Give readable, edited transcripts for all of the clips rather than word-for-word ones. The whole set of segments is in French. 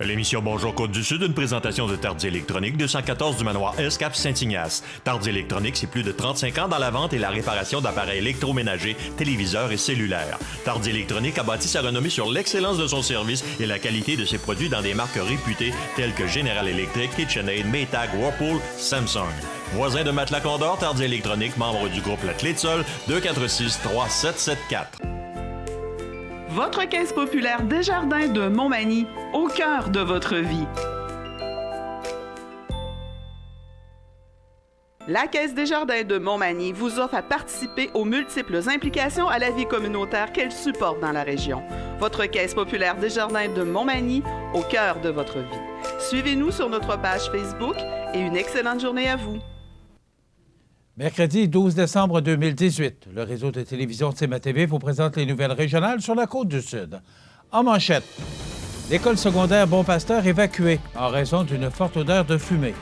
L'émission Bonjour Côte-du-Sud, une présentation de Tardy Électronique, 214 du manoir Escap Saint-Ignace. Tardy Électronique, c'est plus de 35 ans dans la vente et la réparation d'appareils électroménagers, téléviseurs et cellulaires. Tardy Électronique a bâti sa renommée sur l'excellence de son service et la qualité de ses produits dans des marques réputées telles que General Electric, KitchenAid, Maytag, Whirlpool, Samsung. Voisin de Matelas Condor, Tardy Électronique, membre du groupe La Clé de Sol, 246-3774. Votre caisse populaire Desjardins de Montmagny, au cœur de votre vie. La Caisse Desjardins de Montmagny vous offre à participer aux multiples implications à la vie communautaire qu'elle supporte dans la région. Votre Caisse populaire Desjardins de Montmagny, au cœur de votre vie. Suivez-nous sur notre page Facebook et une excellente journée à vous. Mercredi 12 décembre 2018, le réseau de télévision de CMA-TV vous présente les nouvelles régionales sur la Côte-du-Sud. En manchette, l'école secondaire Bon-Pasteur évacuée en raison d'une forte odeur de fumée.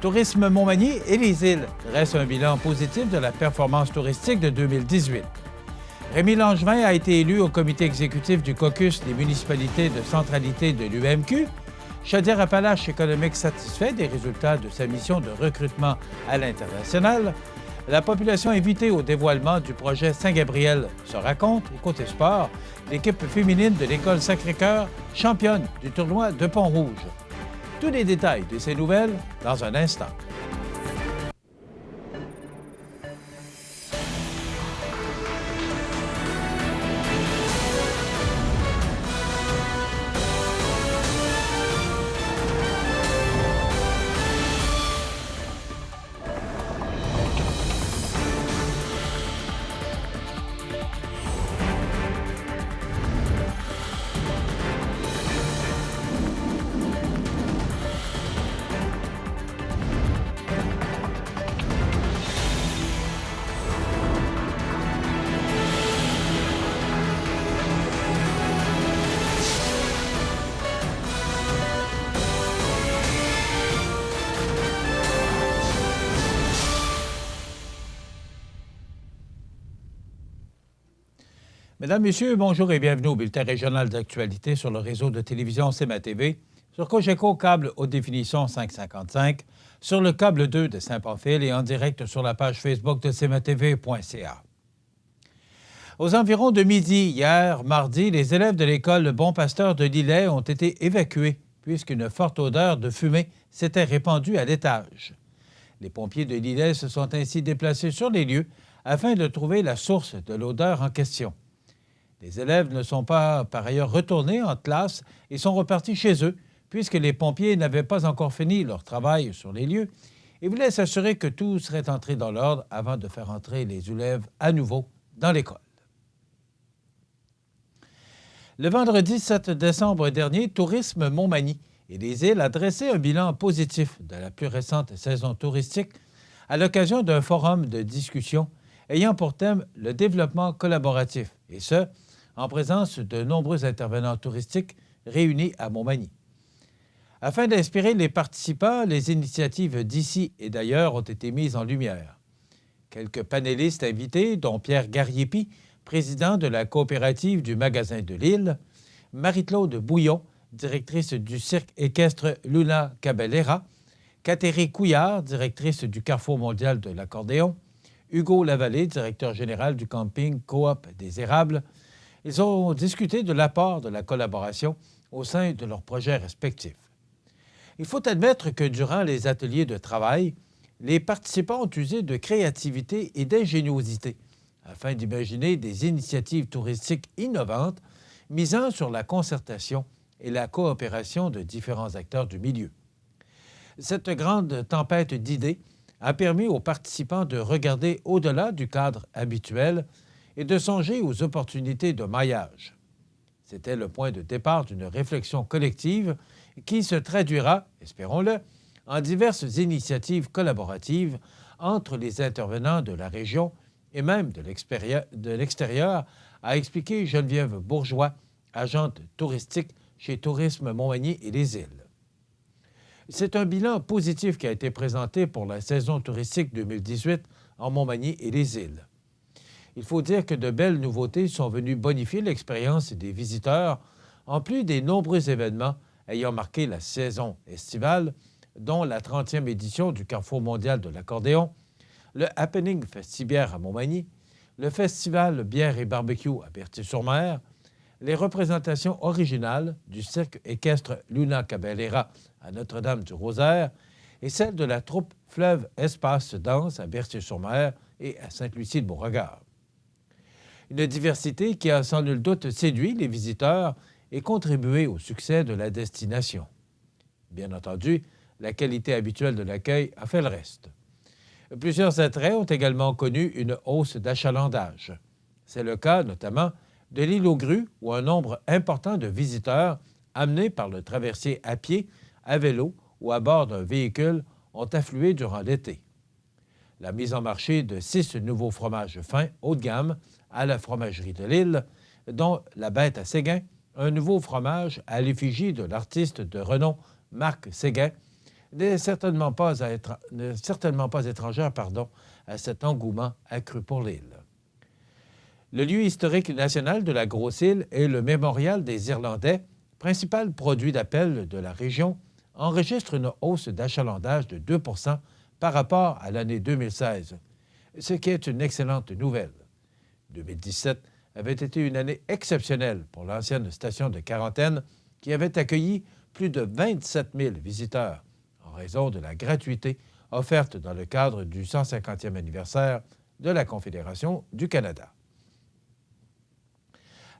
Tourisme Montmagny et les îles dressent un bilan positif de la performance touristique de 2018. Rémi Langevin a été élu au comité exécutif du caucus des municipalités de centralité de l'UMQ. Chaudière-Appalaches économique satisfait des résultats de sa mission de recrutement à l'international. La population invitée au dévoilement du projet Saint-Gabriel se raconte. Et côté sport, l'équipe féminine de l'École Sacré-Cœur championne du tournoi de Pont-Rouge. Tous les détails de ces nouvelles dans un instant. Mesdames, Messieurs, bonjour et bienvenue au bulletin régional d'actualité sur le réseau de télévision CMA-TV, sur Cogeco câble haute définition 555, sur le câble 2 de Saint-Pamphile et en direct sur la page Facebook de cmatv.ca. Aux environs de midi, hier, mardi, les élèves de l'école Bon Pasteur de Lillet ont été évacués puisqu'une forte odeur de fumée s'était répandue à l'étage. Les pompiers de Lillet se sont ainsi déplacés sur les lieux afin de trouver la source de l'odeur en question. Les élèves ne sont pas, par ailleurs, retournés en classe et sont repartis chez eux, puisque les pompiers n'avaient pas encore fini leur travail sur les lieux et voulaient s'assurer que tout serait entré dans l'ordre avant de faire entrer les élèves à nouveau dans l'école. Le vendredi 7 décembre dernier, Tourisme Montmagny et les îles a dressé un bilan positif de la plus récente saison touristique à l'occasion d'un forum de discussion ayant pour thème le développement collaboratif, et ce, en présence de nombreux intervenants touristiques réunis à Montmagny. Afin d'inspirer les participants, les initiatives d'ici et d'ailleurs ont été mises en lumière. Quelques panélistes invités, dont Pierre Gariepi, président de la coopérative du magasin de l'île, Marie-Claude Bouillon, directrice du cirque équestre Luna Caballera, Catherine Couillard, directrice du Carrefour mondial de l'accordéon, Hugo Lavallée, directeur général du camping Coop des Érables. Ils ont discuté de l'apport de la collaboration au sein de leurs projets respectifs. Il faut admettre que durant les ateliers de travail, les participants ont usé de créativité et d'ingéniosité afin d'imaginer des initiatives touristiques innovantes misant sur la concertation et la coopération de différents acteurs du milieu. Cette grande tempête d'idées a permis aux participants de regarder au-delà du cadre habituel et de songer aux opportunités de maillage. C'était le point de départ d'une réflexion collective qui se traduira, espérons-le, en diverses initiatives collaboratives entre les intervenants de la région et même de l'extérieur, a expliqué Geneviève Bourgeois, agente touristique chez Tourisme Montmagny et les îles. C'est un bilan positif qui a été présenté pour la saison touristique 2018 en Montmagny et les îles. Il faut dire que de belles nouveautés sont venues bonifier l'expérience des visiteurs, en plus des nombreux événements ayant marqué la saison estivale, dont la 30e édition du Carrefour mondial de l'accordéon, le Happening Festibière à Montmagny, le Festival Bière et Barbecue à Berthier-sur-Mer, les représentations originales du cirque équestre Luna Caballera à Notre-Dame-du-Rosaire et celles de la troupe Fleuve Espace Danse à Berthier-sur-Mer et à Sainte-Lucie-de-Beauregard. Une diversité qui a sans nul doute séduit les visiteurs et contribué au succès de la destination. Bien entendu, la qualité habituelle de l'accueil a fait le reste. Plusieurs attraits ont également connu une hausse d'achalandage. C'est le cas notamment de l'île aux grues, où un nombre important de visiteurs amenés par le traversier à pied, à vélo ou à bord d'un véhicule ont afflué durant l'été. La mise en marché de 6 nouveaux fromages fins haut de gamme à la fromagerie de l'île, dont la Bête à Séguin, un nouveau fromage à l'effigie de l'artiste de renom Marc Séguin, n'est certainement pas étrangère à cet engouement accru pour l'île. Le lieu historique national de la Grosse-Île est le Mémorial des Irlandais, principal produit d'appel de la région, enregistre une hausse d'achalandage de 2 % par rapport à l'année 2016, ce qui est une excellente nouvelle. 2017 avait été une année exceptionnelle pour l'ancienne station de quarantaine qui avait accueilli plus de 27 000 visiteurs en raison de la gratuité offerte dans le cadre du 150e anniversaire de la Confédération du Canada.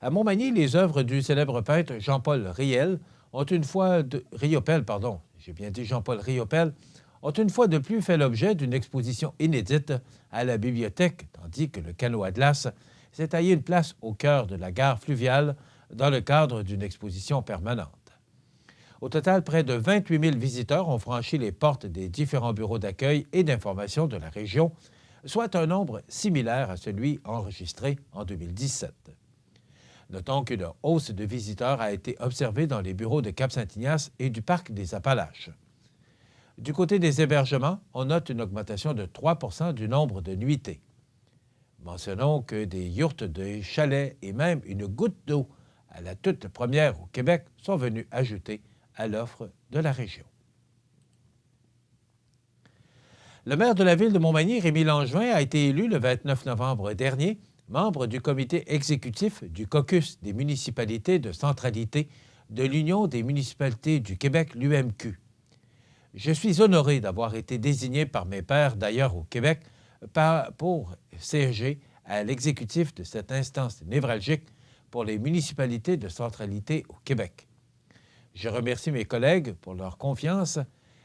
À Montmagny, les œuvres du célèbre peintre Jean-Paul Riopel ont une fois de plus fait l'objet d'une exposition inédite à la bibliothèque, tandis que le canot Atlas s'est taillé une place au cœur de la gare fluviale dans le cadre d'une exposition permanente. Au total, près de 28 000 visiteurs ont franchi les portes des différents bureaux d'accueil et d'information de la région, soit un nombre similaire à celui enregistré en 2017. Notons qu'une hausse de visiteurs a été observée dans les bureaux de Cap-Saint-Ignace et du Parc des Appalaches. Du côté des hébergements, on note une augmentation de 3 % du nombre de nuitées. Mentionnons que des yourtes, des chalets et même une goutte d'eau à la toute première au Québec sont venus ajouter à l'offre de la région. Le maire de la ville de Montmagny, Rémi Langevin, a été élu le 29 novembre dernier membre du comité exécutif du caucus des municipalités de centralité de l'Union des municipalités du Québec, l'UMQ. Je suis honoré d'avoir été désigné par mes pairs d'ailleurs au Québec pour siéger à l'exécutif de cette instance névralgique pour les municipalités de centralité au Québec. Je remercie mes collègues pour leur confiance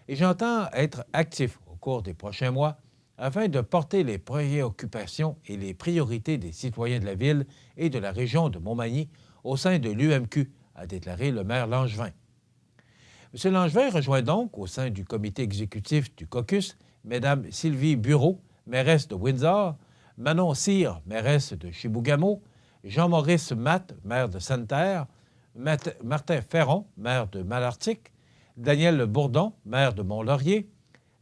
et j'entends être actif au cours des prochains mois afin de porter les préoccupations et les priorités des citoyens de la ville et de la région de Montmagny au sein de l'UMQ, a déclaré le maire Langevin. M. Langevin rejoint donc au sein du comité exécutif du caucus Mme Sylvie Bureau, mairesse de Windsor, Manon Cyr, mairesse de Chibougamau, Jean-Maurice Matt, maire de Sainte-Terre, Martin Ferron, maire de Malartic, Daniel Bourdon, maire de Mont-Laurier,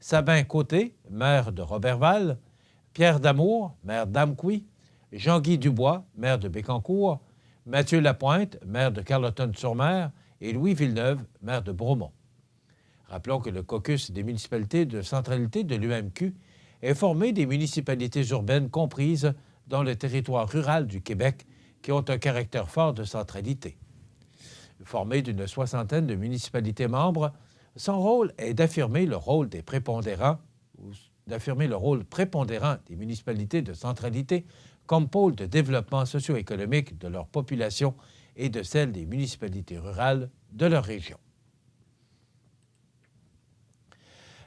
Sabin Côté, maire de Roberval, Pierre Damour, maire d'Amqui, Jean-Guy Dubois, maire de Bécancour, Mathieu Lapointe, maire de Carleton-sur-Mer et Louis Villeneuve, maire de Bromont. Rappelons que le caucus des municipalités de centralité de l'UMQ est formé des municipalités urbaines comprises dans le territoire rural du Québec qui ont un caractère fort de centralité. Formé d'une 60aine de municipalités membres, son rôle est d'affirmer le rôle prépondérant des municipalités de centralité comme pôle de développement socio-économique de leur population et de celle des municipalités rurales de leur région.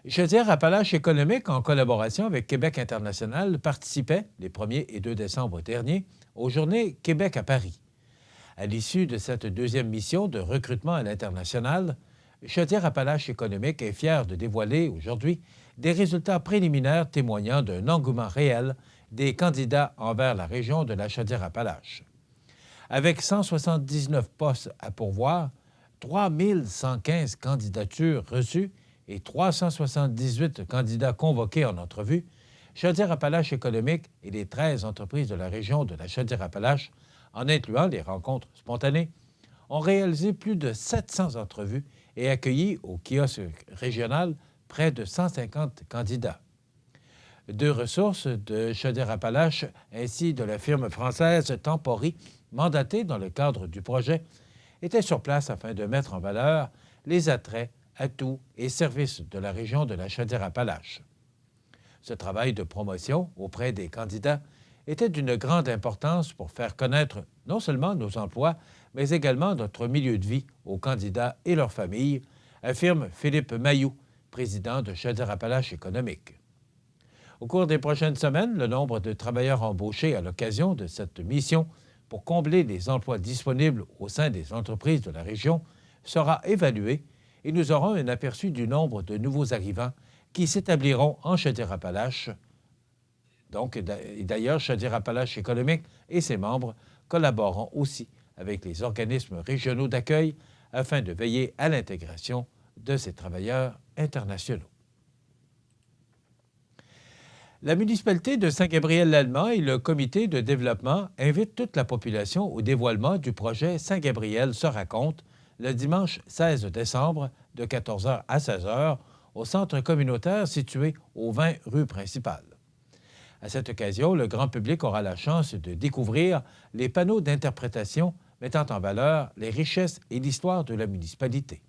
Chaudière-Appalaches économique, en collaboration avec Québec international, participait, les 1er et 2 décembre derniers, aux Journées Québec à Paris. À l'issue de cette deuxième mission de recrutement à l'international, Chaudière-Appalaches économique est fière de dévoiler aujourd'hui des résultats préliminaires témoignant d'un engouement réel des candidats envers la région de la Chaudière-Appalaches. Avec 179 postes à pourvoir, 3 115 candidatures reçues et 378 candidats convoqués en entrevue, Chaudière-Appalaches économique et les 13 entreprises de la région de la Chaudière-Appalaches, en incluant les rencontres spontanées, ont réalisé plus de 700 entrevues et accueilli au kiosque régional près de 150 candidats. 2 ressources de Chaudière-Appalaches ainsi de la firme française Tempori, mandatée dans le cadre du projet, étaient sur place afin de mettre en valeur les attraits, atouts et services de la région de la Chaudière-Appalaches. Ce travail de promotion auprès des candidats était d'une grande importance pour faire connaître non seulement nos emplois, mais également notre milieu de vie aux candidats et leurs familles, affirme Philippe Mailloux, président de Chaudière-Appalaches économique. Au cours des prochaines semaines, le nombre de travailleurs embauchés à l'occasion de cette mission pour combler les emplois disponibles au sein des entreprises de la région sera évalué et nous aurons un aperçu du nombre de nouveaux arrivants qui s'établiront en Chaudière-Appalaches. Donc, d'ailleurs, Chaudière-Appalaches économique et ses membres collaboreront aussi avec les organismes régionaux d'accueil afin de veiller à l'intégration de ces travailleurs internationaux. La municipalité de Saint-Gabriel-l'Allemand et le comité de développement invitent toute la population au dévoilement du projet Saint-Gabriel se raconte le dimanche 16 décembre de 14h à 16h au centre communautaire situé au 20 rue principale. À cette occasion, le grand public aura la chance de découvrir les panneaux d'interprétation mettant en valeur les richesses et l'histoire de la municipalité.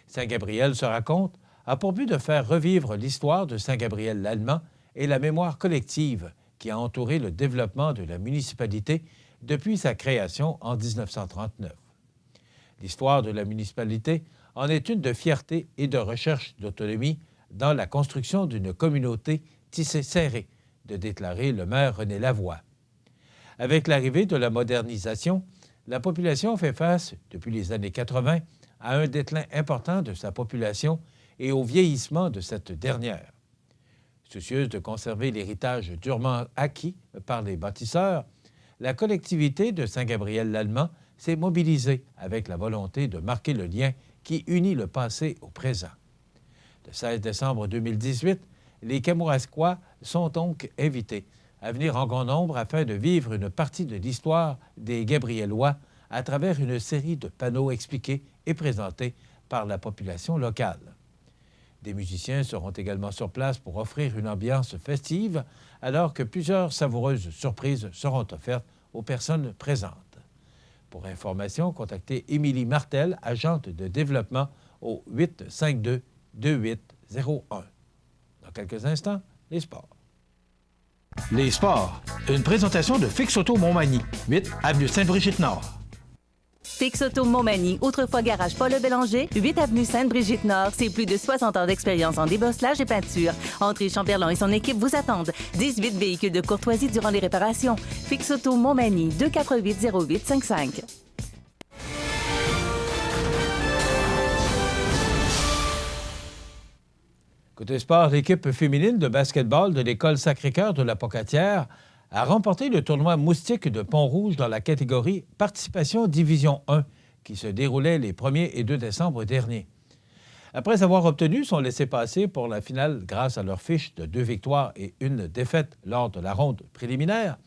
Saint-Gabriel se raconte a pour but de faire revivre l'histoire de Saint-Gabriel-l'Allemand et la mémoire collective qui a entouré le développement de la municipalité depuis sa création en 1939. L'histoire de la municipalité en est une de fierté et de recherche d'autonomie dans la construction d'une communauté tissée serrée, de déclarer le maire René Lavoie. Avec l'arrivée de la modernisation, la population fait face, depuis les années 80, à un déclin important de sa population et au vieillissement de cette dernière. Soucieuse de conserver l'héritage durement acquis par les bâtisseurs, la collectivité de Saint-Gabriel-l'Allemand s'est mobilisée avec la volonté de marquer le lien qui unit le passé au présent. Le 16 décembre 2018, les Kamouraskois sont donc invités à venir en grand nombre afin de vivre une partie de l'histoire des Gabriellois à travers une série de panneaux expliqués et présentés par la population locale. Des musiciens seront également sur place pour offrir une ambiance festive, alors que plusieurs savoureuses surprises seront offertes aux personnes présentes. Pour information, contactez Émilie Martel, agente de développement, au 852-2801. Dans quelques instants, les sports. Les sports. Une présentation de Fix Auto Montmagny, 8 avenue Sainte-Brigitte-Nord. Fix Auto Montmagny, autrefois garage Paul-Le-Bélanger, 8 avenue Sainte-Brigitte-Nord. C'est plus de 60 ans d'expérience en débosselage et peinture. André Champerlon et son équipe vous attendent. 18 véhicules de courtoisie durant les réparations. Fix Auto Montmagny, 248-0855. Côté sport, l'équipe féminine de basketball de l'École Sacré-Cœur de la Pocatière a remporté le tournoi Moustique de Pont-Rouge dans la catégorie Participation Division 1 qui se déroulait les 1er et 2 décembre dernier. Après avoir obtenu son laissez-passer pour la finale grâce à leur fiche de 2 victoires et 1 défaite lors de la ronde préliminaire,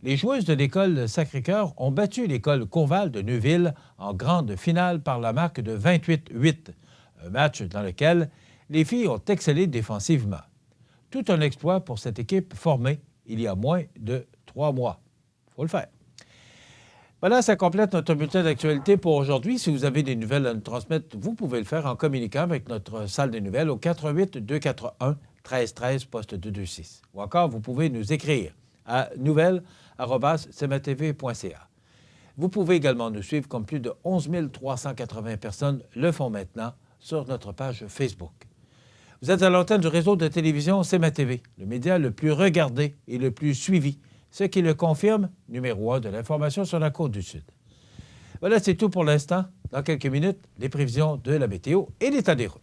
les joueuses de l'École Sacré-Cœur ont battu l'École Courval de Neuville en grande finale par la marque de 28-8, un match dans lequel les filles ont excellé défensivement. Tout un exploit pour cette équipe formée il y a moins de 3 mois. Il faut le faire. Voilà, ça complète notre bulletin d'actualité pour aujourd'hui. Si vous avez des nouvelles à nous transmettre, vous pouvez le faire en communiquant avec notre salle des nouvelles au 418-241-1313, poste 226. Ou encore, vous pouvez nous écrire à nouvelles@cmatv.ca. Vous pouvez également nous suivre comme plus de 11 380 personnes le font maintenant sur notre page Facebook. Vous êtes à l'antenne du réseau de télévision CMA-TV, le média le plus regardé et le plus suivi, ce qui le confirme, numéro 1 de l'information sur la Côte-du-Sud. Voilà, c'est tout pour l'instant. Dans quelques minutes, les prévisions de la météo et l'état des routes.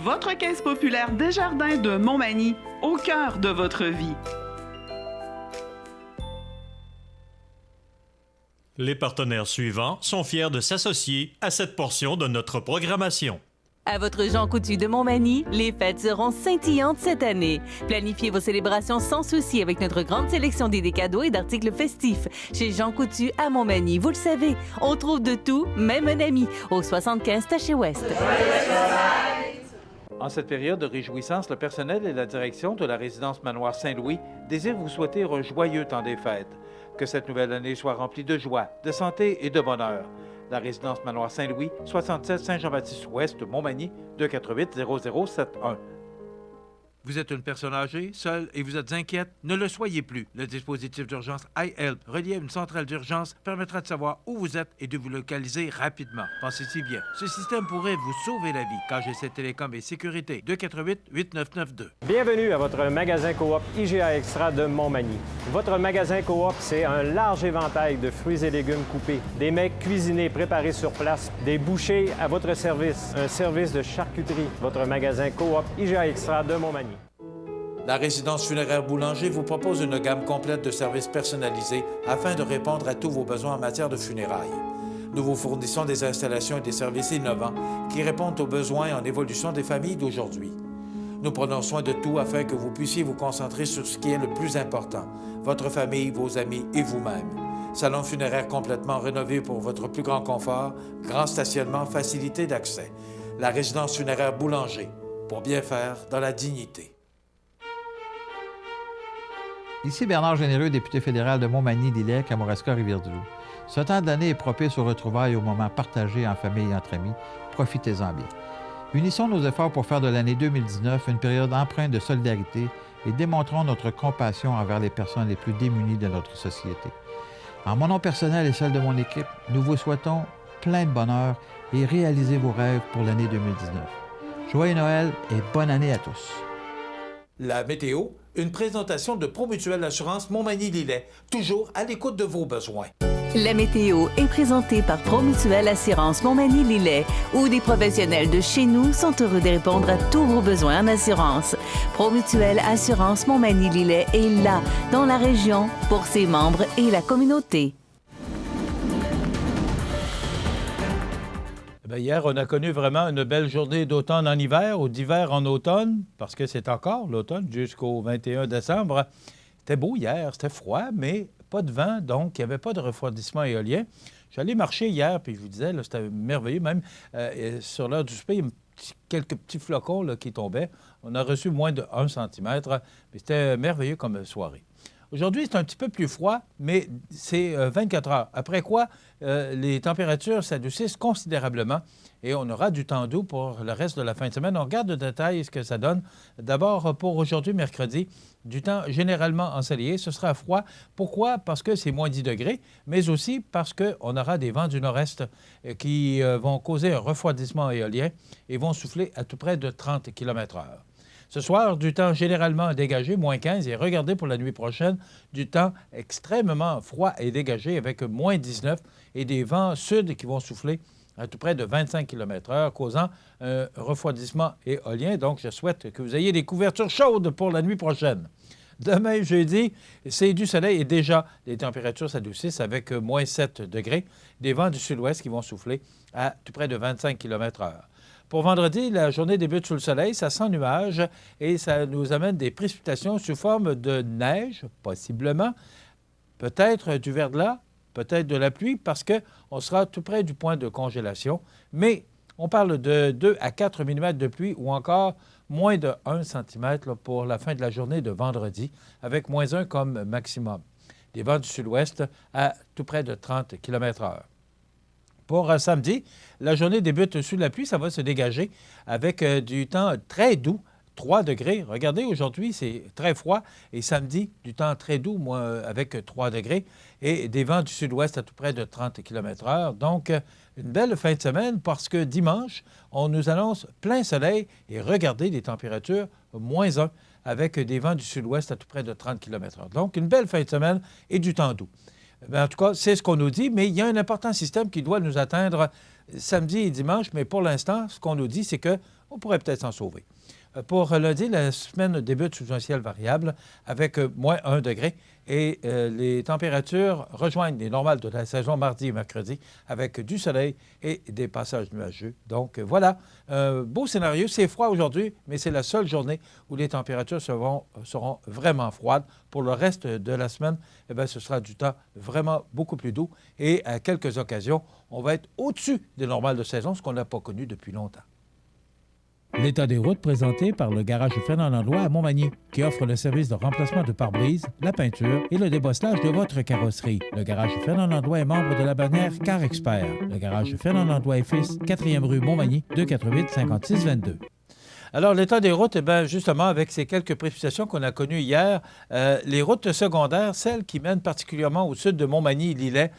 Votre caisse populaire Desjardins de Montmagny, au cœur de votre vie. Les partenaires suivants sont fiers de s'associer à cette portion de notre programmation. À votre Jean Coutu de Montmagny, les fêtes seront scintillantes cette année. Planifiez vos célébrations sans souci avec notre grande sélection d'idées cadeaux et d'articles festifs. Chez Jean Coutu à Montmagny, vous le savez, on trouve de tout, même un ami, au 75 Taché-Ouest. En cette période de réjouissance, le personnel et la direction de la résidence Manoir Saint-Louis désirent vous souhaiter un joyeux temps des fêtes. Que cette nouvelle année soit remplie de joie, de santé et de bonheur. La résidence Manoir Saint-Louis, 67 Saint-Jean-Baptiste-Ouest, Montmagny, 248-0071. Vous êtes une personne âgée, seule et vous êtes inquiète? Ne le soyez plus. Le dispositif d'urgence iHelp, relié à une centrale d'urgence, permettra de savoir où vous êtes et de vous localiser rapidement. Pensez-y bien. Ce système pourrait vous sauver la vie. KGC Télécom et Sécurité, 248-8992. Bienvenue à votre magasin Coop IGA Extra de Montmagny. Votre magasin Coop, c'est un large éventail de fruits et légumes coupés, des mets cuisinés préparés sur place, des bouchées à votre service, un service de charcuterie. Votre magasin Coop IGA Extra de Montmagny. La résidence funéraire Boulanger vous propose une gamme complète de services personnalisés afin de répondre à tous vos besoins en matière de funérailles. Nous vous fournissons des installations et des services innovants qui répondent aux besoins en évolution des familles d'aujourd'hui. Nous prenons soin de tout afin que vous puissiez vous concentrer sur ce qui est le plus important, votre famille, vos amis et vous-même. Salon funéraire complètement rénové pour votre plus grand confort, grand stationnement, facilité d'accès. La résidence funéraire Boulanger, pour bien faire dans la dignité. Ici Bernard Généreux, député fédéral de Montmagny-Lillet, Kamouraska, Rivière-du-Loup. Ce temps de l'année est propice aux retrouvailles et aux moments partagés en famille et entre amis. Profitez-en bien. Unissons nos efforts pour faire de l'année 2019 une période empreinte de solidarité et démontrons notre compassion envers les personnes les plus démunies de notre société. En mon nom personnel et celle de mon équipe, nous vous souhaitons plein de bonheur et réalisez vos rêves pour l'année 2019. Joyeux Noël et bonne année à tous. La météo, une présentation de Promutuelle Assurance Montmagny-Lillet, toujours à l'écoute de vos besoins. La météo est présentée par Promutuelle Assurance Montmagny-Lillet, où des professionnels de chez nous sont heureux de répondre à tous vos besoins en assurance. Promutuelle Assurance Montmagny-Lillet est là, dans la région, pour ses membres et la communauté. Bien, hier, on a connu vraiment une belle journée d'automne en hiver ou d'hiver en automne, parce que c'est encore l'automne jusqu'au 21 décembre. C'était beau hier, c'était froid, mais pas de vent, donc il n'y avait pas de refroidissement éolien. Je suis allé marcher hier, puis je vous disais, là, c'était merveilleux. Même sur l'heure du souper, il y a quelques petits flocons là, qui tombaient. On a reçu moins de 1 cm, mais c'était merveilleux comme soirée. Aujourd'hui, c'est un petit peu plus froid, mais c'est 24 heures. Après quoi, les températures s'adoucissent considérablement et on aura du temps doux pour le reste de la fin de semaine. On regarde de détail ce que ça donne. D'abord, pour aujourd'hui, mercredi, du temps généralement ensoleillé. Ce sera froid. Pourquoi? Parce que c'est moins 10 degrés, mais aussi parce qu'on aura des vents du nord-est qui vont causer un refroidissement éolien et vont souffler à tout près de 30 km/h. Ce soir, du temps généralement dégagé, moins 15, et regardez pour la nuit prochaine, du temps extrêmement froid et dégagé avec moins 19 et des vents sud qui vont souffler à tout près de 25 km/h, causant un refroidissement éolien. Donc, je souhaite que vous ayez des couvertures chaudes pour la nuit prochaine. Demain, jeudi, c'est du soleil et déjà, les températures s'adoucissent avec moins 7 degrés, des vents du sud-ouest qui vont souffler à tout près de 25 km/h. Pour vendredi, la journée débute sous le soleil, ça sent nuage et ça nous amène des précipitations sous forme de neige, possiblement, peut-être du verglas, peut-être de la pluie, parce qu'on sera tout près du point de congélation. Mais on parle de 2 à 4 mm de pluie ou encore moins de 1 cm pour la fin de la journée de vendredi, avec moins 1 comme maximum. Des vents du sud-ouest à tout près de 30 km/h. Pour samedi, la journée débute sous la pluie, ça va se dégager avec du temps très doux, 3 degrés. Regardez, aujourd'hui, c'est très froid et samedi, du temps très doux, avec 3 degrés et des vents du sud-ouest à tout près de 30 km/h. Donc, une belle fin de semaine parce que dimanche, on nous annonce plein soleil et regardez les températures moins 1 avec des vents du sud-ouest à tout près de 30 km/h. Donc, une belle fin de semaine et du temps doux. Bien, en tout cas, c'est ce qu'on nous dit, mais il y a un important système qui doit nous atteindre samedi et dimanche, mais pour l'instant, ce qu'on nous dit, c'est qu'on pourrait peut-être s'en sauver. Pour lundi, la semaine débute sous un ciel variable avec moins 1 degré et les températures rejoignent les normales de la saison mardi et mercredi avec du soleil et des passages nuageux. Donc voilà, un beau scénario. C'est froid aujourd'hui, mais c'est la seule journée où les températures seront vraiment froides. Pour le reste de la semaine, eh bien, ce sera du temps vraiment beaucoup plus doux et à quelques occasions, on va être au-dessus des normales de saison, ce qu'on n'a pas connu depuis longtemps. L'état des routes présenté par le garage Fernand Landlois à Montmagny, qui offre le service de remplacement de pare-brise, la peinture et le débosselage de votre carrosserie. Le garage Fernand Landlois est membre de la bannière Car Expert. Le garage Fernand Landlois et Fils, 4e rue Montmagny, 248-5622. Alors, l'état des routes, eh bien, justement, avec ces quelques précipitations qu'on a connues hier, les routes secondaires, celles qui mènent particulièrement au sud de Montmagny, Lillet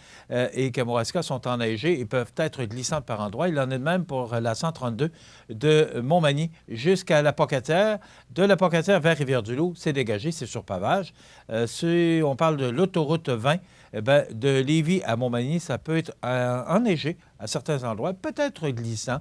et Kamouraska, sont enneigées et peuvent être glissantes par endroits. Il en est de même pour la 132 de Montmagny jusqu'à la Pocatière. De la Pocatière vers Rivière-du-Loup, c'est dégagé, c'est sur pavage. Si on parle de l'autoroute 20, eh bien, de Lévis à Montmagny, ça peut être enneigé à certains endroits, peut-être glissant.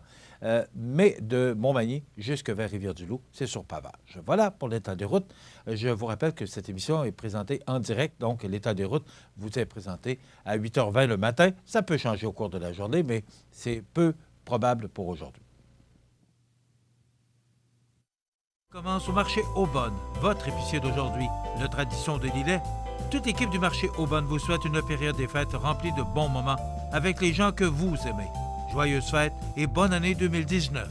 Mais de Montmagny jusque vers Rivière-du-Loup, c'est sur pavage. Voilà pour l'état des routes. Je vous rappelle que cette émission est présentée en direct, donc l'état des routes vous est présenté à 8h20 le matin. Ça peut changer au cours de la journée, mais c'est peu probable pour aujourd'hui. Commence au marché Aubonne, votre épicier d'aujourd'hui, la tradition de Lillet. Toute l'équipe du marché Aubonne vous souhaite une période des fêtes remplie de bons moments avec les gens que vous aimez. Joyeuses fêtes et bonne année 2019.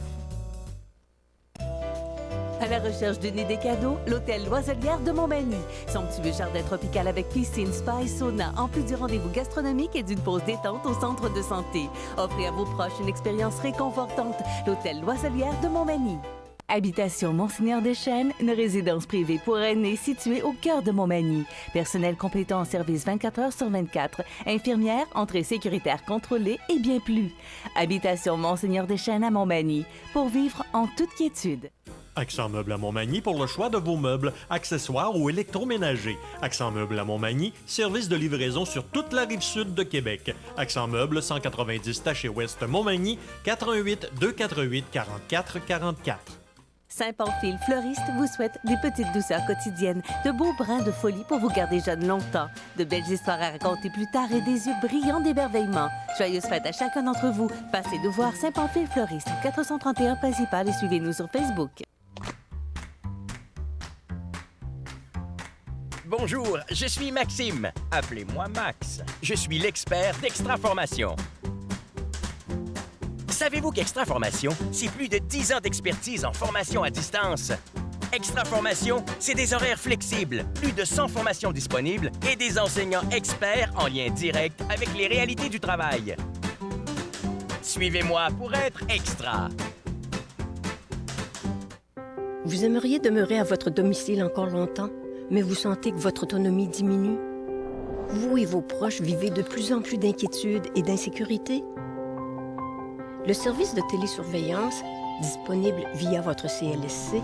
À la recherche d'une idée cadeau, l'hôtel Loiselière de Montmagny. Somptueux jardin tropical avec piscine, spa et sauna, en plus du rendez-vous gastronomique et d'une pause détente au centre de santé. Offrez à vos proches une expérience réconfortante. L'hôtel Loiselière de Montmagny. Habitation Monseigneur Deschênes, une résidence privée pour aînés située au cœur de Montmagny. Personnel complétant en service 24 heures sur 24. Infirmière, entrée sécuritaire contrôlée et bien plus. Habitation Monseigneur Deschênes à Montmagny. Pour vivre en toute quiétude. Accent Meubles à Montmagny pour le choix de vos meubles, accessoires ou électroménagers. Accent Meubles à Montmagny, service de livraison sur toute la rive sud de Québec. Accent Meubles, 190 Taché-Ouest Montmagny, 418 248 44 44. Saint-Pamphile Fleuriste vous souhaite des petites douceurs quotidiennes, de beaux brins de folie pour vous garder jeune longtemps, de belles histoires à raconter plus tard et des yeux brillants d'émerveillement. Joyeuses fêtes à chacun d'entre vous. Passez nous voir Saint-Pamphile Fleuriste, 431 principal et suivez-nous sur Facebook. Bonjour, je suis Maxime. Appelez-moi Max. Je suis l'expert d'Extra Formation. Savez-vous qu'Extra Formation, c'est plus de 10 ans d'expertise en formation à distance? Extra Formation, c'est des horaires flexibles, plus de 100 formations disponibles et des enseignants experts en lien direct avec les réalités du travail. Suivez-moi pour être extra. Vous aimeriez demeurer à votre domicile encore longtemps, mais vous sentez que votre autonomie diminue? Vous et vos proches vivez de plus en plus d'inquiétude et d'insécurité? Le service de télésurveillance, disponible via votre CLSC,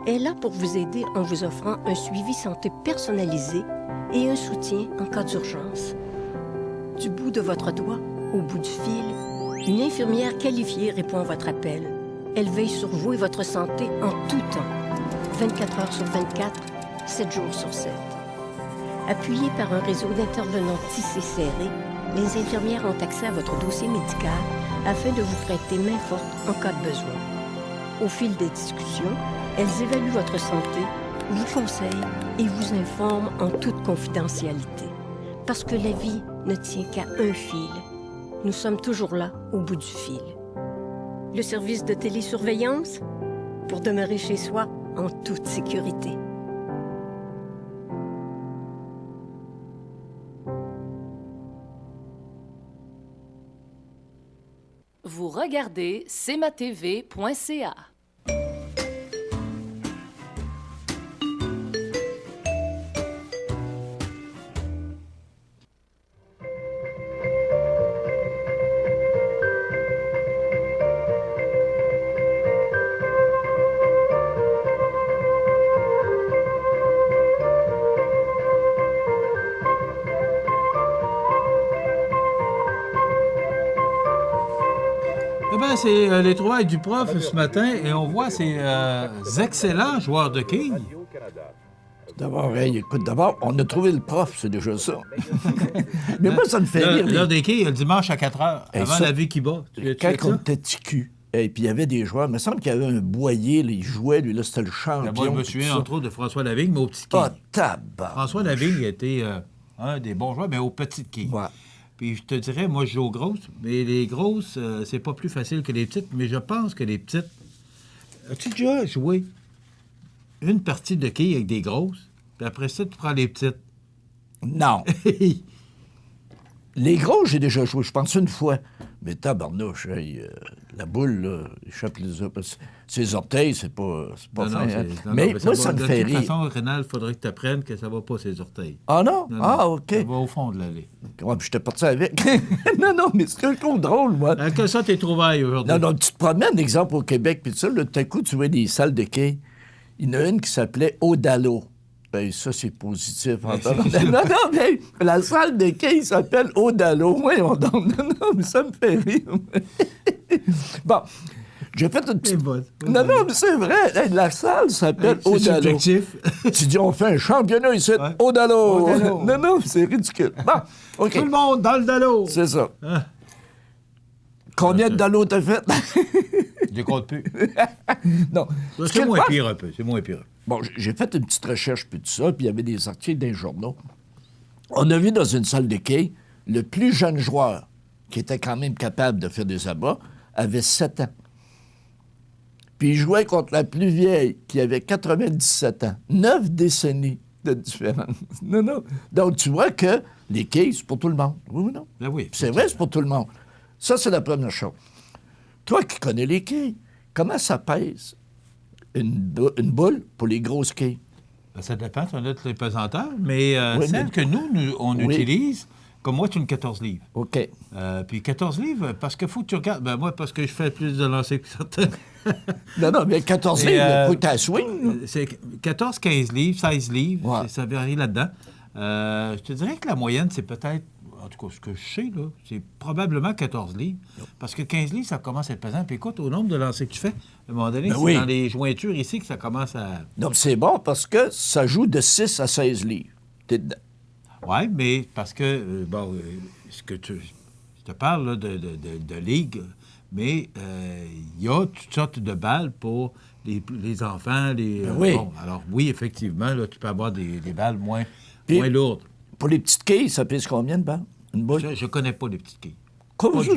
est là pour vous aider en vous offrant un suivi santé personnalisé et un soutien en cas d'urgence. Du bout de votre doigt au bout du fil, une infirmière qualifiée répond à votre appel. Elle veille sur vous et votre santé en tout temps, 24 heures sur 24, 7 jours sur 7. Appuyées par un réseau d'intervenants tissé serré, les infirmières ont accès à votre dossier médical afin de vous prêter main forte en cas de besoin. Au fil des discussions, elles évaluent votre santé, vous conseillent et vous informent en toute confidentialité. Parce que la vie ne tient qu'à un fil. Nous sommes toujours là, au bout du fil. Le service de télésurveillance, pour demeurer chez soi en toute sécurité. Vous regardez cmatv.ca. Eh bien, c'est les trouvailles du prof ce matin et on voit ces excellents joueurs de quilles. D'abord, écoute, on a trouvé le prof, c'est déjà ça. Mais moi, ça me fait rire. L'heure des quilles, le dimanche à 4 heures, avant la vie qui bat. Quand on était petit et puis il y avait des joueurs, il me semble qu'il y avait un Boyer, là, il jouait, lui, là, c'était le champion. Moi, je me souviens, entre autres, de François Lavigne, mais au petit quilles. Ah, tabac! François Lavigne était un des bons joueurs, mais aux petites quilles. Ouais. Puis je te dirais, moi, je joue aux grosses, mais les grosses, c'est pas plus facile que les petites, mais je pense que les petites... As-tu déjà joué une partie de quilles avec des grosses, puis après ça, tu prends les petites? Non. Les grosses, j'ai déjà joué, je pense, une fois. Mais tabarnouche, la boule, là, échappe ses orteils, c'est pas fin. Mais moi, ça me fait rire. De toute façon, Rénal, il faudrait que tu apprennes que ça va pas, ses orteils. Ah non? Ah, OK. Ça va au fond de l'allée. Ouais, puis j'étais parti avec. non, mais c'est un coup drôle, moi. Que ça, tes trouvailles aujourd'hui? Non, tu te promènes, exemple, au Québec, puis ça, là, tout à coup, tu vois des salles de quai. Il y en a une qui s'appelait Odalo. Ben, ça, c'est positif. Non, mais la salle de quai s'appelle Odalo. Oui, non, mais ça me fait rire. Bon, j'ai fait une petite... Non, mais c'est vrai. Hey, la salle s'appelle Odalo. Tu dis, on fait un championnat ici. Ouais. Odalo. Non, c'est ridicule. Bon, OK. Tout le monde dans le Dalo. C'est ça. Hein? Combien de Dalo t'as fait? Je ne compte plus. Non. C'est moins pire un peu. C'est moins pire. Bon, j'ai fait une petite recherche, puis tout ça, puis il y avait des articles dans les journaux. On a vu dans une salle de quai, le plus jeune joueur, qui était quand même capable de faire des abats, avait 7 ans. Puis il jouait contre la plus vieille, qui avait 97 ans. 9 décennies de différence. Non. Donc, tu vois que les quais, c'est pour tout le monde. Oui ou non? Ben oui. C'est vrai, c'est pour tout le monde. Ça, c'est la première chose. Toi qui connais les quais, comment ça pèse une boule pour les grosses quilles? Ben, ça dépend, ça a les pesanteurs, mais celle que on utilise, comme moi, c'est une 14 livres. OK. Puis 14 livres, parce qu'il faut que tu regardes... Ben moi, parce que je fais plus de lancers que certains. non, mais 14 livres, il faut que tu la swing. C'est 14, 15 livres, 16 livres, ouais. Ça varie là-dedans. Je te dirais que la moyenne, c'est peut-être... En tout cas, ce que je sais, là, c'est probablement 14 livres. Parce que 15 livres, ça commence à être pesant. Puis écoute, au nombre de lancers que tu fais, à un moment donné, c'est dans les jointures ici que ça commence à... Non, mais c'est bon parce que ça joue de 6 à 16 livres. T'es dedans. Oui, mais parce que, ce que je te parle là, de ligue, mais il y a toutes sortes de balles pour les enfants. Bon, alors oui, effectivement, là, tu peux avoir des balles moins lourdes. Pour les petites quilles, ça pèse combien de balles? Une boule? Je connais pas les petites quilles. Comment ça?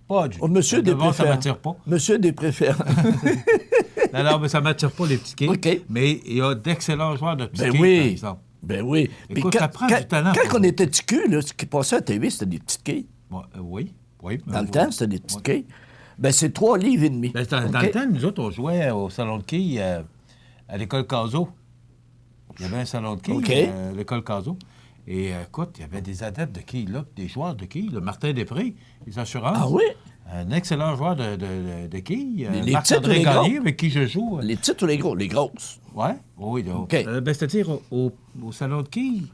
Pas du tout. Monsieur des préfères. Ça m'attire pas. Monsieur des préfères. non, mais ça m'attire pas, les petites quilles. OK. Mais il y a d'excellents joueurs de petites quilles, par exemple. Ben oui. Écoute, ça prend du talent. Quand on était petit cul, là, ce qui passait à la TV, c'était des petites quilles. Oui. Dans le temps, c'était des petites quilles. Ben, c'est 3 livres et demi. Ben, dans le temps, nous autres, on jouait au salon de quilles à l'école Cazot. Il y avait un salon de quilles à l'école Cazot. Et écoute, il y avait des adeptes de quilles, là, des joueurs de quilles. Martin Després, les assurances. Ah oui? Un excellent joueur de quilles. Les Marc-André Gagné, avec qui je joue. Les petites ou les grosses? Les grosses. Oui. OK. C'est-à-dire, au salon de quilles...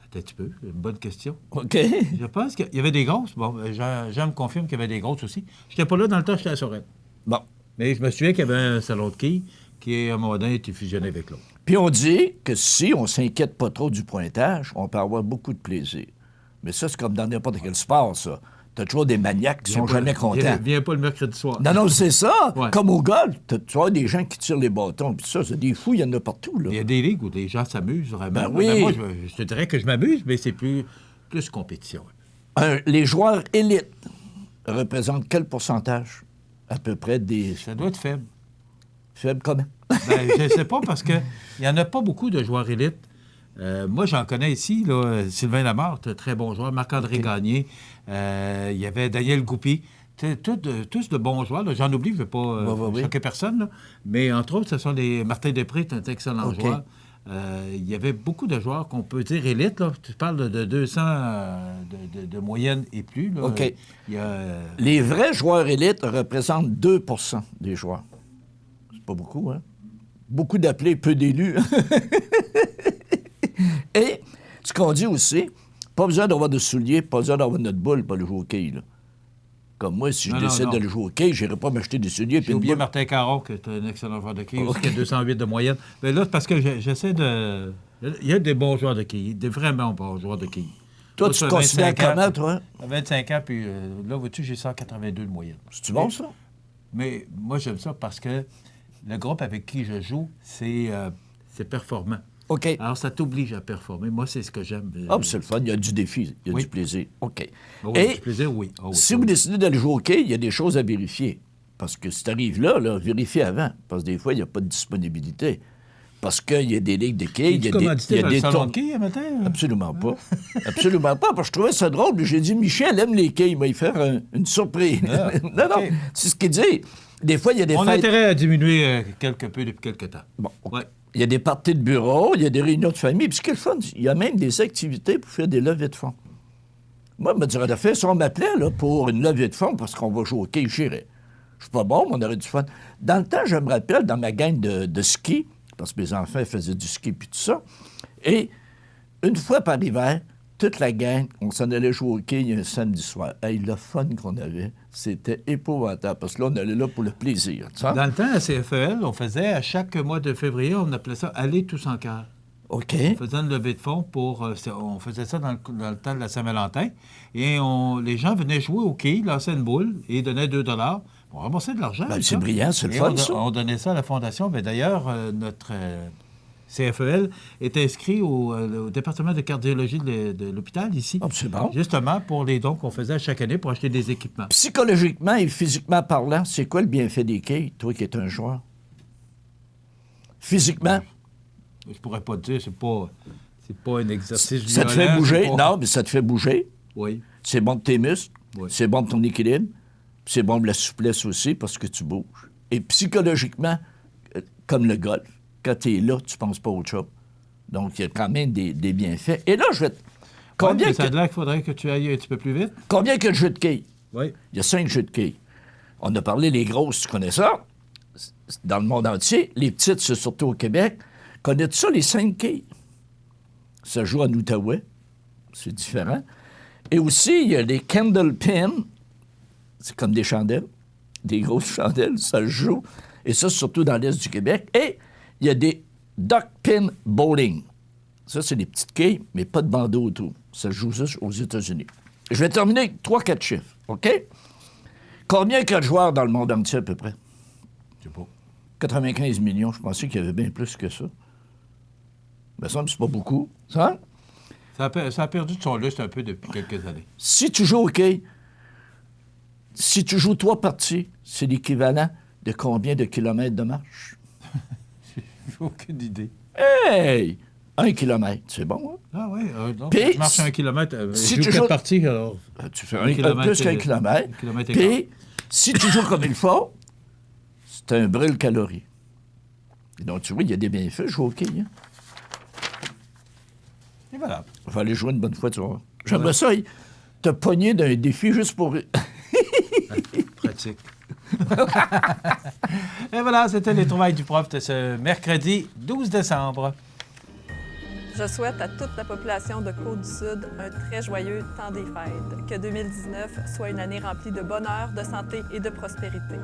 Attends un petit peu, une bonne question. OK. Je pense qu'il y avait des grosses. Bon, Jean me confirme qu'il y avait des grosses aussi. Je n'étais pas là dans le temps, j'étais à Sorel. Bon. Mais je me souviens qu'il y avait un salon de quilles qui, à un moment donné, était fusionné avec l'autre. Puis on dit que si on s'inquiète pas trop du pointage, on peut avoir beaucoup de plaisir. Mais ça, c'est comme dans n'importe quel sport, ça. T'as toujours des maniaques qui sont jamais contents. Viens pas le mercredi soir. Non, c'est ça. Ouais. Comme au golf, tu vois des gens qui tirent les bâtons. Puis ça, c'est des fous, il y en a partout, là. Il y a des ligues où des gens s'amusent vraiment. Ben oui. Ben moi, je te dirais que je m'amuse, mais c'est plus compétition. Les joueurs élites représentent quel pourcentage, à peu près, des... Ça doit être faible. Faible comment? Je ne sais pas, parce qu'il n'y en a pas beaucoup de joueurs élites. Moi, j'en connais ici, là, Sylvain Lamarre, très bon joueur, Marc-André Gagné, il y avait Daniel Goupy, tous de bons joueurs. Là. J'en oublie, je ne veux pas choquer personne, là. Mais entre autres, ce sont les Martin Després, un excellent joueur. Il y avait beaucoup de joueurs qu'on peut dire élites. Là. Tu parles de 200 de moyenne et plus. Là. OK. Il y a, les vrais joueurs élites représentent 2 % des joueurs. C'est pas beaucoup, hein? Beaucoup d'appelés, peu d'élus. Et ce qu'on dit aussi, pas besoin d'avoir de souliers, pas besoin d'avoir notre boule pour le jouer au quai, là. Comme moi, si je Non, décide non. d'aller jouer au quai, je n'irai pas m'acheter des souliers. J'ai puis une oublié boule. Martin Caron, qui est un excellent joueur de quai, OK. qui a 208 de moyenne. Mais là, c'est parce que j'essaie de... Il y a des bons joueurs de quai, des vraiment bons joueurs de quai. Toi, Moi, tu ça te fait considères 25 ans, comment, toi? À 25 ans, puis là, vois-tu, j'ai 182 de moyenne. C'est-tu bon, ça? Mais moi, j'aime ça parce que le groupe avec qui je joue, c'est performant. OK. Alors, ça t'oblige à performer. Moi, c'est ce que j'aime. Ah, puis c'est le fun. Il y a du défi. Il y a Oui. du plaisir. OK. Oui, Et du plaisir, oui. Ah oui, si ça, vous oui. décidez d'aller jouer au quai, il y a des choses à vérifier. Parce que si tu arrives là, vérifie avant. Parce que des fois, il n'y a pas de disponibilité. Parce qu'il y a des ligues de quai, il y a commandité des dans le salon tours- de quai, un matin? Absolument pas. Absolument pas. Parce que je trouvais ça drôle. Puis j'ai dit, Michel aime les quais. Il m'a fait une surprise. Ah, non, OK. c'est ce qu'il dit. Des fois, il y a des On a fêtes... intérêt à diminuer quelque peu depuis quelque temps. Bon, OK. Ouais. Il y a des parties de bureau, il y a des réunions de famille. Puis ce qui est le fun, il y a même des activités pour faire des levées de fonds. Moi, je me dirais, fait, si on m'appelait là, pour une levée de fonds parce qu'on va jouer au quai, j'irais. Je suis pas bon, mais on aurait du fun. Dans le temps, je me rappelle, dans ma gang de ski, parce que mes enfants faisaient du ski puis tout ça, et une fois par hiver, toute la gang, on s'en allait jouer au quai un samedi soir. Hey, le fun qu'on avait, c'était épouvantable, parce que là, on allait là pour le plaisir. Tu sais? Dans le temps, à CFEL, on faisait, à chaque mois de février, on appelait ça « Aller tous en cœur ». OK. On faisait une levée de fonds pour... on faisait ça dans le temps de la Saint-Valentin. Et les gens venaient jouer au quai, lançaient une boule et donnaient 2 $. On ramassait de l'argent. Ben, avec c'est ça. brillant, c'est le Et fun, ça. on donnait ça à la Fondation. Mais d'ailleurs, notre CFEL est inscrit au département de cardiologie de l'hôpital ici. Ah, c'est bon. Justement pour les dons qu'on faisait à chaque année pour acheter des équipements. Psychologiquement et physiquement parlant, c'est quoi le bienfait des quais, toi qui es un joueur? Physiquement, Je pourrais pas te dire, c'est pas un exercice ça te fait violent, bouger. c'est pas- Non, mais ça te fait bouger. Oui. C'est bon de tes muscles. Oui. C'est bon de ton équilibre. Puis c'est bon de la souplesse aussi parce que tu bouges. Et psychologiquement, comme le golf, quand tu es là, tu penses pas autre chose. Donc, il y a quand même des bienfaits. Et là, je vais te... Combien, Ouais, mais ça a l'air qu'il faudrait que tu ailles un petit peu plus vite. combien que le jeu de quilles? Oui. Il y a 5 jeux de quilles. On a parlé les grosses, tu connais ça? Dans le monde entier. Les petites, c'est surtout au Québec. Connais-tu ça, les 5 quilles? Ça joue en Outaouais. C'est différent. Et aussi, il y a les candle pins. C'est comme des chandelles. Des grosses chandelles. Ça se joue. Et ça, surtout dans l'Est du Québec. Et il y a des duck pin bowling. Ça, c'est des petites quilles, mais pas de bandeau autour. Ça se joue ça aux États-Unis. Je vais terminer avec 3-4 chiffres. OK? Combien il y a de joueurs dans le monde entier, à peu près? Je sais pas. 95 millions. Je pensais qu'il y avait bien plus que ça. Il me semble que c'est pas beaucoup. Ça? Ça a perdu de son lustre un peu depuis quelques années. Si tu joues au quai, si tu joues 3 parties, c'est l'équivalent de combien de kilomètres de marche? J'ai aucune idée. Hey! 1 kilomètre, c'est bon, hein? Ah oui, donc Puis, tu marches 1 kilomètre. si Si tu tu joues- parties, alors... Tu fais Un kilomètre, plus qu'un kilomètre. un kilomètre et quart. Puis, si tu joues comme il faut, c'est un brûle-calories. Et donc, tu vois, il y a des bienfaits, jouer au quai. Hein? Et voilà. Il va aller jouer une bonne fois, tu vois. J'aimerais ça, te pogner d'un défi juste pour... Pratique. Et voilà, c'était les trouvailles du prof de ce mercredi 12 décembre. Je souhaite à toute la population de Côte-du-Sud un très joyeux temps des fêtes. Que 2019 soit une année remplie de bonheur, de santé et de prospérité.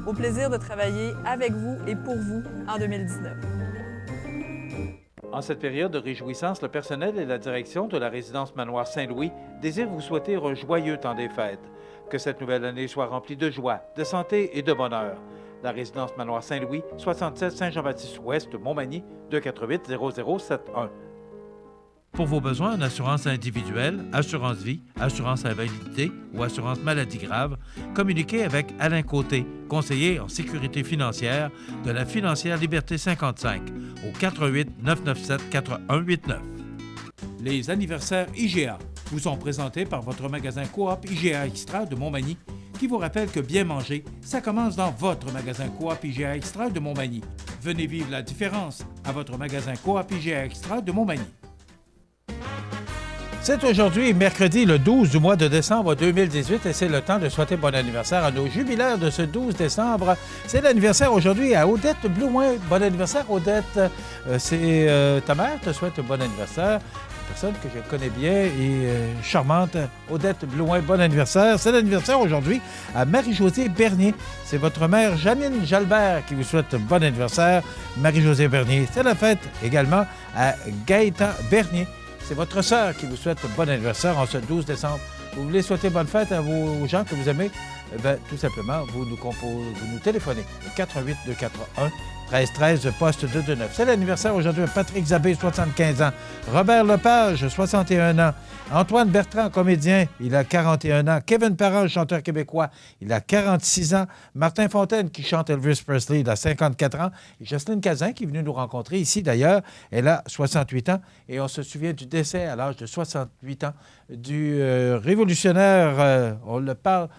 Au plaisir de travailler avec vous et pour vous en 2019. En cette période de réjouissance, le personnel et la direction de la résidence Manoir Saint-Louis désirent vous souhaiter un joyeux temps des fêtes. Que cette nouvelle année soit remplie de joie, de santé et de bonheur. La résidence Manoir Saint-Louis, 67 Saint-Jean-Baptiste-Ouest, Montmagny, 248-0071. Pour vos besoins en assurance individuelle, assurance vie, assurance invalidité ou assurance maladie grave, communiquez avec Alain Côté, conseiller en sécurité financière de la Financière Liberté 55 au 418-997-4189. Les anniversaires IGA vous sont présentés par votre magasin Coop IGA Extra de Montmagny qui vous rappelle que bien manger, ça commence dans votre magasin Coop IGA Extra de Montmagny. Venez vivre la différence à votre magasin Coop IGA Extra de Montmagny. C'est aujourd'hui, mercredi, le 12 du mois de décembre 2018, et c'est le temps de souhaiter bon anniversaire à nos jubilaires de ce 12 décembre. C'est l'anniversaire aujourd'hui à Odette Blouin. Bon anniversaire, Odette. Ta mère te souhaite un bon anniversaire. personne que je connais bien et charmante, Odette Blouin. Bon anniversaire. C'est l'anniversaire aujourd'hui à Marie-Josée Bernier. C'est votre mère Janine Jalbert qui vous souhaite bon anniversaire. Marie-Josée Bernier. C'est la fête également à Gaëta Bernier. C'est votre sœur qui vous souhaite bon anniversaire en ce 12 décembre. Vous voulez souhaiter bonne fête aux gens que vous aimez? Tout simplement, vous nous téléphonez. 88 241 1313, poste 229. C'est l'anniversaire aujourd'hui de Patrick Zabé, 75 ans. Robert Lepage, 61 ans. Antoine Bertrand, comédien, il a 41 ans. Kevin Parent, chanteur québécois, il a 46 ans. Martin Fontaine, qui chante Elvis Presley, il a 54 ans. Et Jocelyne Cazin, qui est venue nous rencontrer ici d'ailleurs, elle a 68 ans. Et on se souvient du décès à l'âge de 68 ans du révolutionnaire, on l'appelle,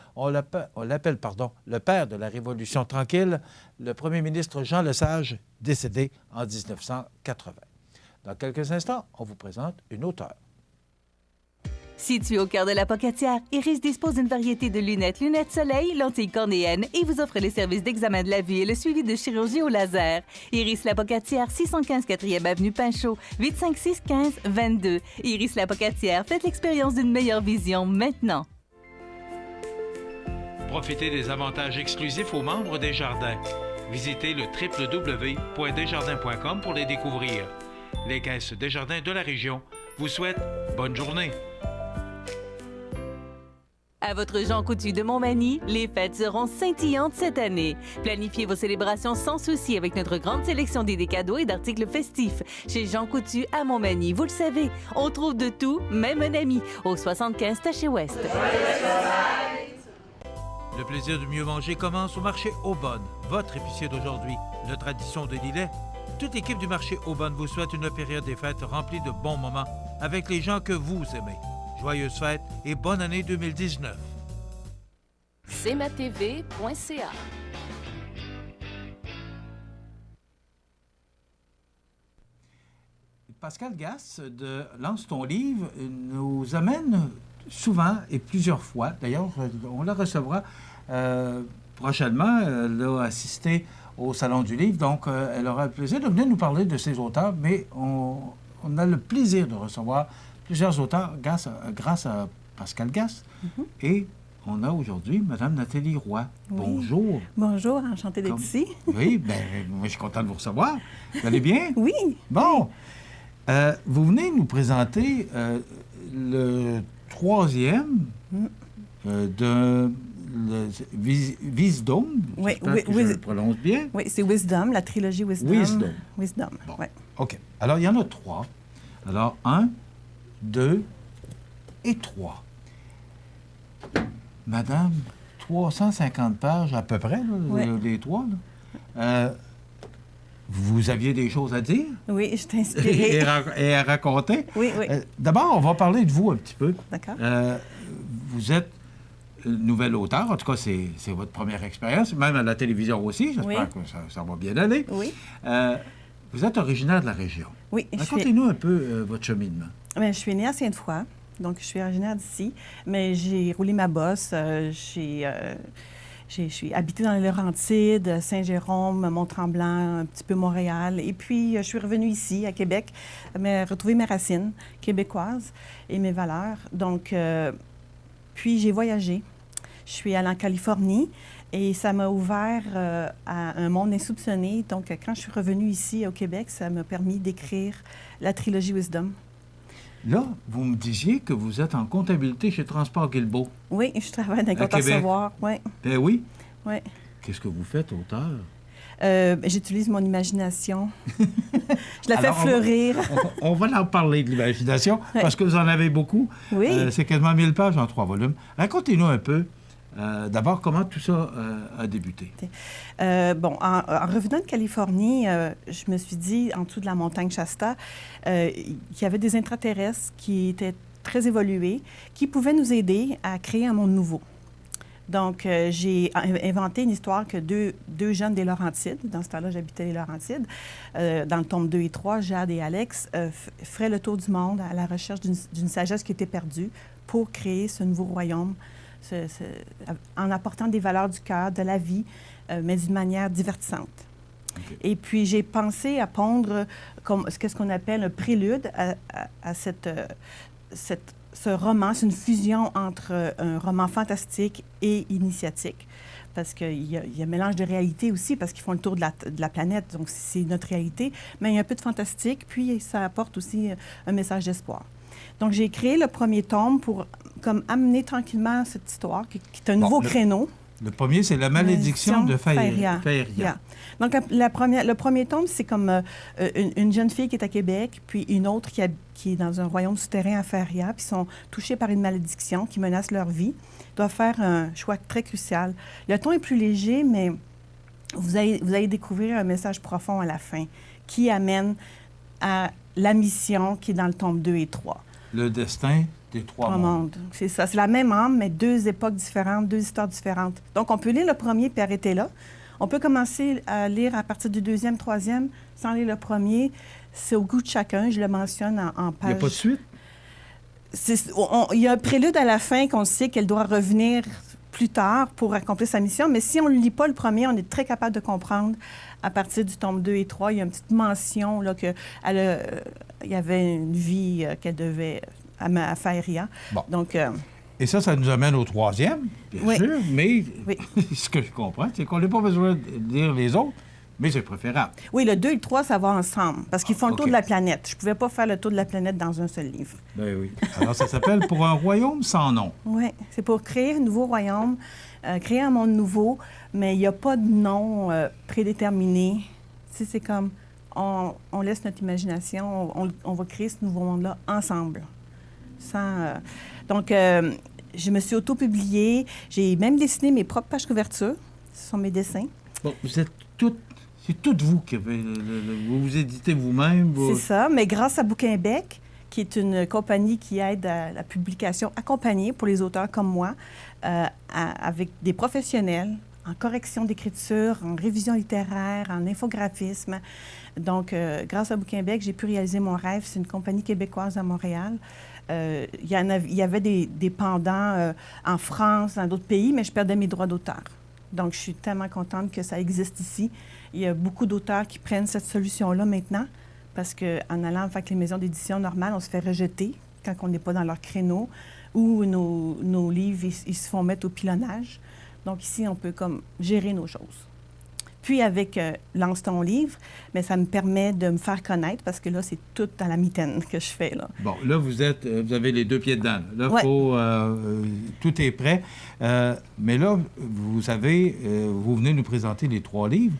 le père de la Révolution tranquille, le premier ministre Jean Lesage, décédé en 1980. Dans quelques instants, on vous présente une auteure. Situé au cœur de la Pocatière, Iris dispose d'une variété de lunettes soleil, lentilles cornéennes et vous offre les services d'examen de la vue et le suivi de chirurgie au laser. Iris La Pocatière, 615 4e avenue Pinchot, 856 15 22. Iris La Pocatière, faites l'expérience d'une meilleure vision maintenant. Profitez des avantages exclusifs aux membres des Jardins. Visitez le www.desjardins.com pour les découvrir. Les caisses Desjardins de la région vous souhaitent bonne journée. À votre Jean Coutu de Montmagny, les fêtes seront scintillantes cette année. Planifiez vos célébrations sans souci avec notre grande sélection d'idées cadeaux et d'articles festifs. Chez Jean Coutu à Montmagny, vous le savez, on trouve de tout, même un ami, au 75 Taché-Ouest. Le plaisir de mieux manger commence au marché Aubonne, votre épicier d'aujourd'hui. La tradition de Lillet. Toute l'équipe du marché Aubonne vous souhaite une période des fêtes remplie de bons moments avec les gens que vous aimez. Joyeuses fêtes et bonne année 2019. cmatv.ca. Pascal Gasse de Lance ton livre nous amène souvent et plusieurs fois. D'ailleurs, on la recevra prochainement. Elle a assisté au Salon du Livre, donc elle aura le plaisir de venir nous parler de ses auteurs, mais on a le plaisir de recevoir plusieurs auteurs grâce à Pascal Gasse. Mm-hmm. Et on a aujourd'hui Mme Nathalie Roy. Oui. Bonjour. Bonjour, enchantée d'être ici. Oui, bien, moi, je suis content de vous recevoir. Vous allez bien? Oui. Bon. Vous venez nous présenter le troisième de Wisdom. Oui, je le prononce bien. Oui, c'est Wisdom, la trilogie Wisdom. Wisdom. Bon. Ouais. OK. Alors, il y en a 3. Alors, 1, 2 et 3. Madame, 350 pages à peu près, là, les 3. Là. Vous aviez des choses à dire? Oui, je t'ai inspirée. et à raconter? Oui, oui. D'abord, on va parler de vous un petit peu. D'accord. Vous êtes nouvelle auteure. En tout cas, c'est votre première expérience, même à la télévision aussi. J'espère que ça va bien aller. Oui. Vous êtes originaire de la région. Oui. Racontez-nous un peu votre cheminement. Bien, je suis née à Sainte-Foy, donc je suis originaire d'ici, mais j'ai roulé ma bosse. Je suis habitée dans les Laurentides, Saint-Jérôme, Mont-Tremblant, un petit peu Montréal. Et puis, je suis revenue ici, à Québec, retrouver mes racines québécoises et mes valeurs. Donc, puis j'ai voyagé. Je suis allée en Californie et ça m'a ouvert à un monde insoupçonné. Donc, quand je suis revenue ici, au Québec, ça m'a permis d'écrire la trilogie Wisdom. Là, vous me disiez que vous êtes en comptabilité chez Transport Guilbeault. Oui, je travaille dans les comptes à recevoir. Oui. Ben oui. Oui. Qu'est-ce que vous faites, auteur? J'utilise mon imagination. Je la fais fleurir. On va en parler de l'imagination, parce que vous en avez beaucoup. Oui. C'est quasiment 1000 pages en 3 volumes. Racontez-nous un peu, d'abord, comment tout ça a débuté. En revenant de Californie, je me suis dit, en dessous de la montagne Shasta, qu'il y avait des intraterrestres qui étaient très évolués, qui pouvaient nous aider à créer un monde nouveau. Donc, j'ai inventé une histoire que deux jeunes des Laurentides, dans ce temps-là, j'habitais les Laurentides, dans le tome 2 et 3, Jade et Alex, feraient le tour du monde à la recherche d'une sagesse qui était perdue pour créer ce nouveau royaume, en apportant des valeurs du cœur, de la vie, mais d'une manière divertissante. Et puis, j'ai pensé à pondre ce qu'on appelle un prélude à ce roman. C'est une fusion entre un roman fantastique et initiatique. Parce qu'il y a un mélange de réalité aussi, parce qu'ils font le tour de la planète, donc c'est notre réalité. Mais il y a un peu de fantastique, puis ça apporte aussi un message d'espoir. Donc, j'ai créé le premier tome pour comme amener tranquillement cette histoire, qui est un nouveau créneau. Le premier, c'est La malédiction de Faeria. Donc, le premier tome, c'est comme une jeune fille qui est à Québec, puis une autre qui est dans un royaume souterrain à Faeria, puis sont touchés par une malédiction qui menace leur vie. Ils doivent faire un choix très crucial. Le ton est plus léger, mais vous allez découvrir un message profond à la fin qui amène à la mission qui est dans le tome 2 et 3. Le destin des trois mondes. C'est ça. C'est la même âme, mais deux époques différentes, deux histoires différentes. Donc, on peut lire le premier puis arrêter là. On peut commencer à lire à partir du deuxième, troisième, sans lire le premier. C'est au goût de chacun. Je le mentionne en page. Il n'y a pas de suite? Il y a un prélude à la fin qu'on sait qu'elle doit revenir plus tard pour accomplir sa mission. Mais si on ne lit pas le premier, on est très capable de comprendre à partir du tome 2 et 3. Il y a une petite mention là, qu'il y avait une vie qu'elle devait à Faeria. Bon. Donc, et ça nous amène au troisième, bien sûr, mais ce que je comprends, c'est qu'on n'a pas besoin de lire les autres, mais c'est préférable. Oui, le 2 et le 3, ça va ensemble, parce qu'ils font le tour de la planète. Je ne pouvais pas faire le tour de la planète dans un seul livre. Ben oui. Alors, ça s'appelle « Pour un royaume sans nom ». Oui, c'est pour créer un nouveau royaume, créer un monde nouveau, mais il n'y a pas de nom prédéterminé. Tu sais, c'est comme, on laisse notre imagination, on va créer ce nouveau monde-là ensemble. Donc, je me suis auto-publiée. J'ai même dessiné mes propres pages couvertures. Ce sont mes dessins. Bon, vous êtes toutes... C'est toutes vous qui avez... Vous éditez vous-même. C'est ça, mais grâce à Bouquin Bec, qui est une compagnie qui aide à la publication accompagnée pour les auteurs comme moi, avec des professionnels en correction d'écriture, en révision littéraire, en infographisme. Donc, grâce à Bouquin Bec, j'ai pu réaliser mon rêve. C'est une compagnie québécoise à Montréal. Il y avait des pendants en France, dans d'autres pays, mais je perdais mes droits d'auteur. Donc, je suis tellement contente que ça existe ici. Il y a beaucoup d'auteurs qui prennent cette solution-là maintenant, parce qu'en allant avec les maisons d'édition normales, on se fait rejeter quand on n'est pas dans leur créneau, ou nos livres, ils se font mettre au pilonnage. Donc, ici, on peut comme gérer nos choses. Puis, avec Lance ton livre, mais ça me permet de me faire connaître parce que là, c'est tout dans la mitaine que je fais. Là. Bon, là, vous avez les deux pieds dedans. Là, tout est prêt. Mais là, vous savez, vous venez nous présenter les 3 livres.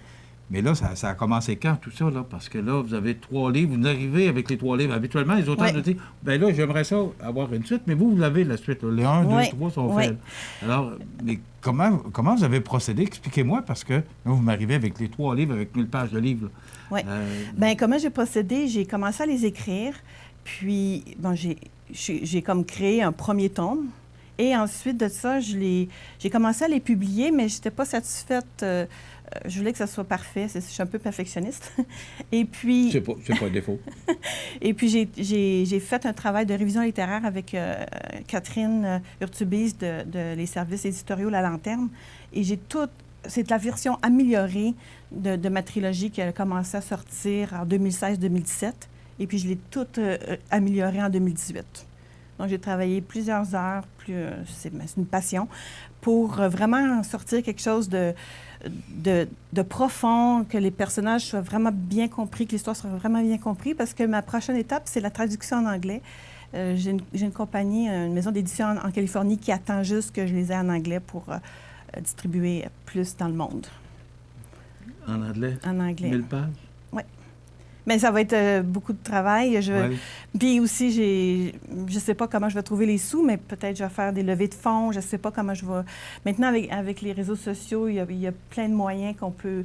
Mais là, ça a commencé quand, tout ça, là? Parce que là, vous avez 3 livres, vous arrivez avec les 3 livres. Habituellement, les auteurs nous disent, bien là, j'aimerais ça avoir une suite, mais vous avez la suite. Les 1, 2, 3 sont faits. Alors, mais comment vous avez procédé? Expliquez-moi, parce que là, vous m'arrivez avec les 3 livres, avec 1000 pages de livres. Oui. Bien, comment j'ai procédé? J'ai commencé à les écrire, puis, bon, j'ai comme créé un premier tome. Et ensuite de ça, j'ai commencé à les publier, mais je n'étais pas satisfaite. Je voulais que ça soit parfait. Je suis un peu perfectionniste. Et puis... C'est pas un défaut. Et puis, j'ai fait un travail de révision littéraire avec Catherine Urtubise de Les services éditoriaux La Lanterne. Et c'est la version améliorée de ma trilogie qui a commencé à sortir en 2016-2017. Et puis, je l'ai toute améliorée en 2018. Donc, j'ai travaillé plusieurs heures, c'est une passion, pour vraiment sortir quelque chose de profond, que les personnages soient vraiment bien compris, que l'histoire soit vraiment bien comprise, parce que ma prochaine étape, c'est la traduction en anglais. J'ai une compagnie, une maison d'édition en Californie qui attend juste que je les ai en anglais pour distribuer plus dans le monde. En anglais? En anglais. 1000 pages? Oui. Mais ça va être beaucoup de travail. Puis aussi, je ne sais pas comment je vais trouver les sous, mais peut-être je vais faire des levées de fonds. Je ne sais pas comment je vais... Maintenant, avec les réseaux sociaux, il y a plein de moyens qu'on peut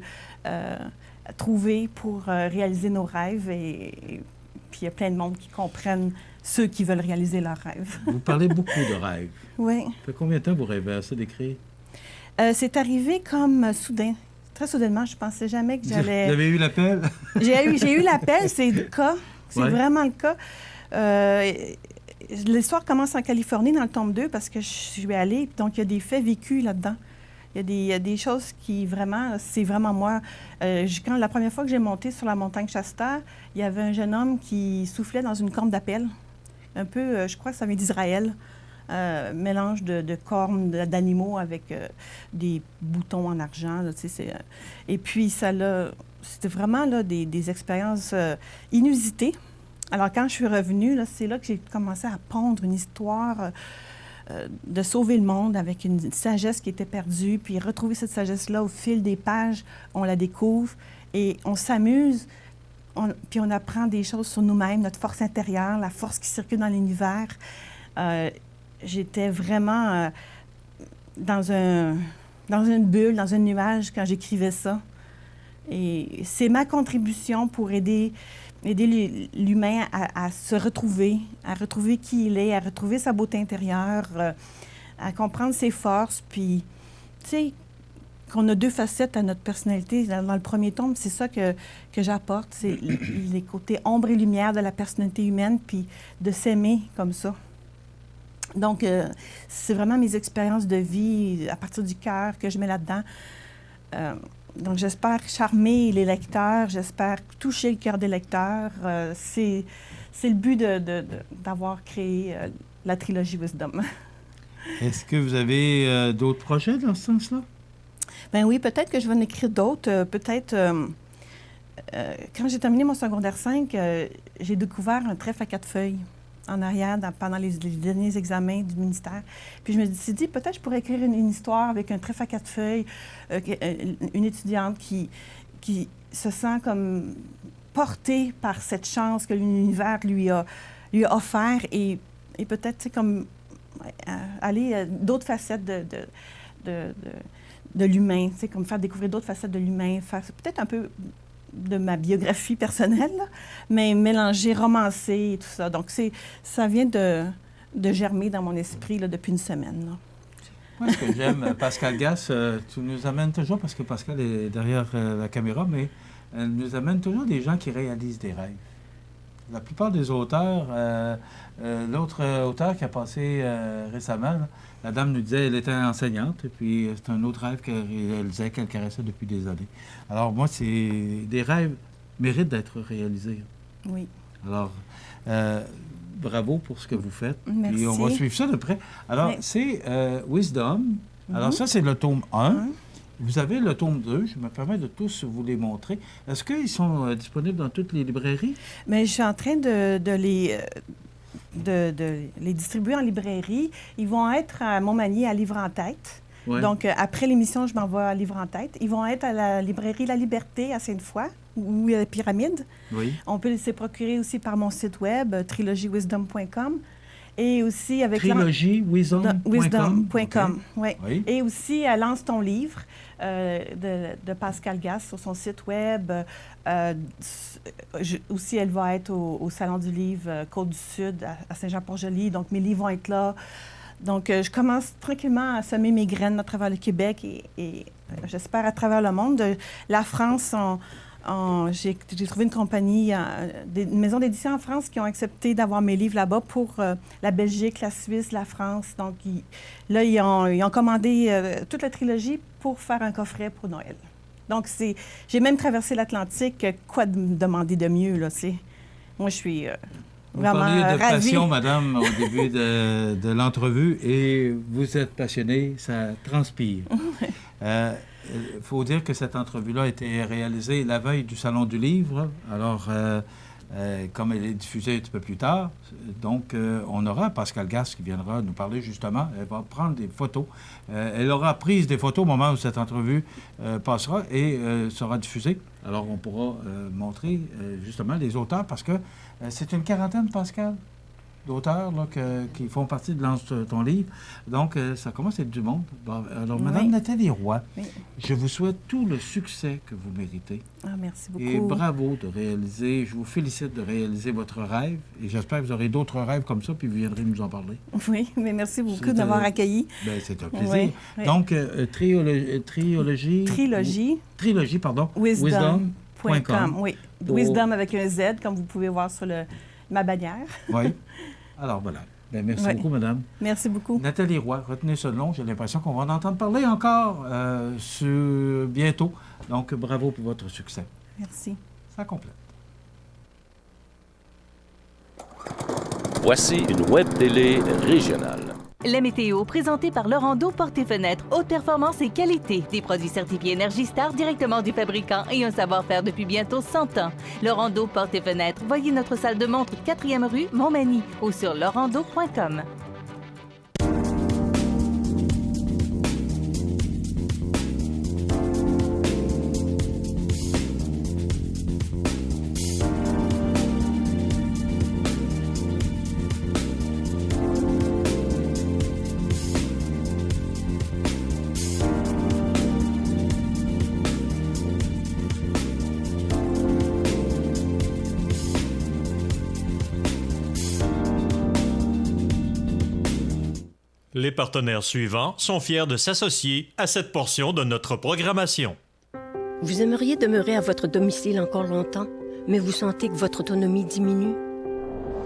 trouver pour réaliser nos rêves. Et puis, il y a plein de monde qui comprennent ceux qui veulent réaliser leurs rêves. Vous parlez beaucoup de rêves. Oui. Ça fait combien de temps vous rêvez à ça d'écrire? C'est arrivé comme soudain. Très soudainement, je ne pensais jamais que j'allais... Vous avez eu l'appel? J'ai eu l'appel, c'est le cas. C'est vraiment le cas. L'histoire commence en Californie, dans le tome 2, parce que je suis allée, donc il y a des faits vécus là-dedans. Il y a des choses qui vraiment, c'est vraiment moi. La première fois que j'ai monté sur la montagne Shasta, il y avait un jeune homme qui soufflait dans une corne d'appel. Un peu, je crois que ça vient d'Israël. Mélange de cornes d'animaux avec des boutons en argent. Là, et puis, c'était vraiment là, des expériences inusitées. Alors, quand je suis revenue, là, c'est là que j'ai commencé à pondre une histoire de sauver le monde avec une sagesse qui était perdue, puis retrouver cette sagesse-là au fil des pages, on la découvre et on s'amuse, puis on apprend des choses sur nous-mêmes, notre force intérieure, la force qui circule dans l'univers. J'étais vraiment dans une bulle, dans un nuage quand j'écrivais ça. Et c'est ma contribution pour aider l'humain à se retrouver, à retrouver qui il est, à retrouver sa beauté intérieure, à comprendre ses forces. Puis, tu sais, qu'on a deux facettes à notre personnalité. Dans le premier tome, c'est ça que j'apporte, c'est les côtés ombre et lumière de la personnalité humaine, puis de s'aimer comme ça. Donc, c'est vraiment mes expériences de vie à partir du cœur que je mets là-dedans. Donc, j'espère charmer les lecteurs, j'espère toucher le cœur des lecteurs. C'est le but d'avoir créé la trilogie Wisdom. Est-ce que vous avez d'autres projets dans ce sens-là? Ben oui, peut-être que je vais en écrire d'autres. Peut-être, quand j'ai terminé mon secondaire 5, j'ai découvert un trèfle à 4 feuilles en arrière pendant les derniers examens du ministère. Puis je me suis dit, peut-être je pourrais écrire une histoire avec un trèfle à 4 feuilles, une étudiante qui se sent comme portée par cette chance que l'univers lui a offert et peut-être, tu sais, comme aller d'autres facettes de l'humain, tu sais, comme faire découvrir d'autres facettes de l'humain, faire peut-être un peu de ma biographie personnelle, là, mais mélangé, romancé et tout ça. Donc, ça vient de germer dans mon esprit là, depuis une semaine. Là. Moi, ce que j'aime, Pascale Gass, tu nous amènes toujours, parce que Pascale est derrière la caméra, mais elle nous amène toujours des gens qui réalisent des rêves. La plupart des auteurs, l'autre auteur qui a passé récemment, là, la dame nous disait qu'elle était enseignante, et puis c'est un autre rêve qu'elle réalisait, qu'elle caressait depuis des années. Alors moi, des rêves méritent d'être réalisés. Oui. Alors, bravo pour ce que vous faites. Merci. Et on va suivre ça de près. Alors, c'est Wisdom. Alors ça, c'est le tome 1. Vous avez le tome 2, je me permets de tous vous les montrer. Est-ce qu'ils sont disponibles dans toutes les librairies? Mais je suis en train de les distribuer en librairie. Ils vont être à Montmagny à Livre en Tête. Ouais. Donc, après l'émission, je m'envoie à Livre en Tête. Ils vont être à la librairie La Liberté à Sainte-Foy, ou à la Pyramide. Oui. On peut les procurer aussi par mon site web, trilogywisdom.com. Et aussi avec... trilogywisdom.com. Wisdom.com, okay. Oui. Et aussi à Lance ton livre de Pascale Gass sur son site web. Aussi, elle va être au Salon du livre Côte-du-Sud à Saint-Jean-Port-Joli. Donc, mes livres vont être là. Donc, je commence tranquillement à semer mes graines à travers le Québec et j'espère à travers le monde. La France, j'ai trouvé une compagnie, une maison d'édition en France qui ont accepté d'avoir mes livres là-bas pour la Belgique, la Suisse, la France. Donc, ils ont commandé toute la trilogie pour faire un coffret pour Noël. Donc, j'ai même traversé l'Atlantique. Quoi demander de mieux, là, c'est... Moi, je suis vraiment ravie. Vous parliez de passion, madame, au début de l'entrevue, et vous êtes passionnée, ça transpire. Il faut dire que cette entrevue-là a été réalisée la veille du Salon du Livre. Alors, comme elle est diffusée un petit peu plus tard, donc on aura Pascale Gass qui viendra nous parler justement. Elle va prendre des photos. Elle aura pris des photos au moment où cette entrevue passera et sera diffusée. Alors, on pourra montrer justement les auteurs parce que c'est une quarantaine, Pascale, d'auteurs là, qui font partie de Lance ton livre. Donc, ça commence à être du monde. Bon, alors, Madame Nathalie Roy, je vous souhaite tout le succès que vous méritez. Ah, merci beaucoup. Et bravo de réaliser, je vous félicite de réaliser votre rêve. Et j'espère que vous aurez d'autres rêves comme ça, puis vous viendrez nous en parler. Oui, mais merci beaucoup de m'avoir accueilli. Bien, c'est un plaisir. Oui. Donc, trilogie, pardon. Wisdom.com. Oui, Wisdom avec un Z, comme vous pouvez voir sur ma bannière. Oui. Alors, voilà. Bien, merci Oui. beaucoup, madame. Merci beaucoup. Nathalie Roy, retenez ça de long. J'ai l'impression qu'on va en entendre parler encore bientôt. Donc, bravo pour votre succès. Merci. Ça complète. Voici une web télé régionale. La météo, présentée par Lorando Portes et Fenêtres, haute performance et qualité. Des produits certifiés Énergie Star directement du fabricant et un savoir-faire depuis bientôt 100 ans. Lorando Portes et Fenêtres. Voyez notre salle de montre 4e rue Montmagny ou sur lorando.com. Les partenaires suivants sont fiers de s'associer à cette portion de notre programmation. Vous aimeriez demeurer à votre domicile encore longtemps, mais vous sentez que votre autonomie diminue?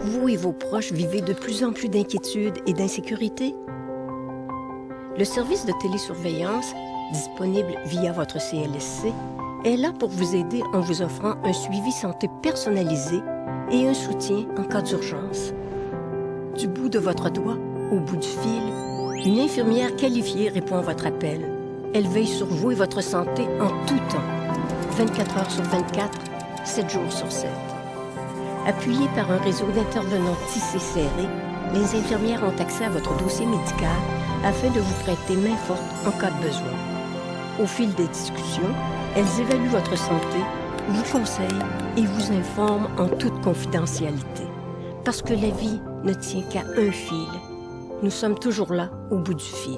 Vous et vos proches vivez de plus en plus d'inquiétudes et d'insécurité? Le service de télésurveillance, disponible via votre CLSC, est là pour vous aider en vous offrant un suivi santé personnalisé et un soutien en cas d'urgence. Du bout de votre doigt au bout du fil, une infirmière qualifiée répond à votre appel. Elle veille sur vous et votre santé en tout temps, 24 heures sur 24, 7 jours sur 7. Appuyées par un réseau d'intervenants tissés serrés, les infirmières ont accès à votre dossier médical afin de vous prêter main forte en cas de besoin. Au fil des discussions, elles évaluent votre santé, vous conseillent et vous informent en toute confidentialité. Parce que la vie ne tient qu'à un fil. Nous sommes toujours là, au bout du fil.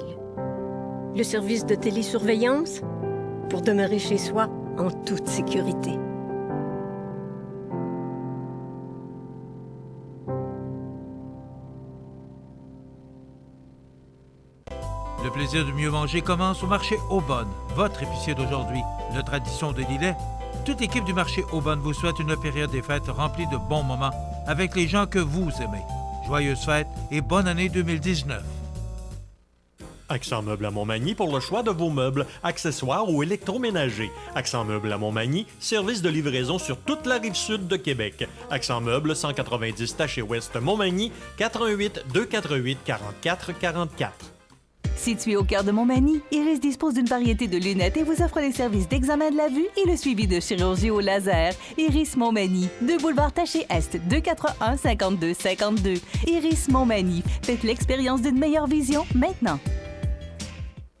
Le service de télésurveillance, pour demeurer chez soi en toute sécurité. Le plaisir de mieux manger commence au marché Aubonne, votre épicier d'aujourd'hui. La tradition de Lillet. Toute l'équipe du marché Aubonne vous souhaite une période des fêtes remplie de bons moments avec les gens que vous aimez. Joyeuses fêtes et bonne année 2019. Accent Meubles à Montmagny pour le choix de vos meubles, accessoires ou électroménagers. Accent Meubles à Montmagny, service de livraison sur toute la rive sud de Québec. Accent Meubles, 190 Taché-Ouest Montmagny, 418 248 44 44. Situé au cœur de Montmagny, Iris dispose d'une variété de lunettes et vous offre les services d'examen de la vue et le suivi de chirurgie au laser. Iris Montmagny, 2 boulevard Taché-Est, 241-5252. Iris Montmagny, faites l'expérience d'une meilleure vision maintenant.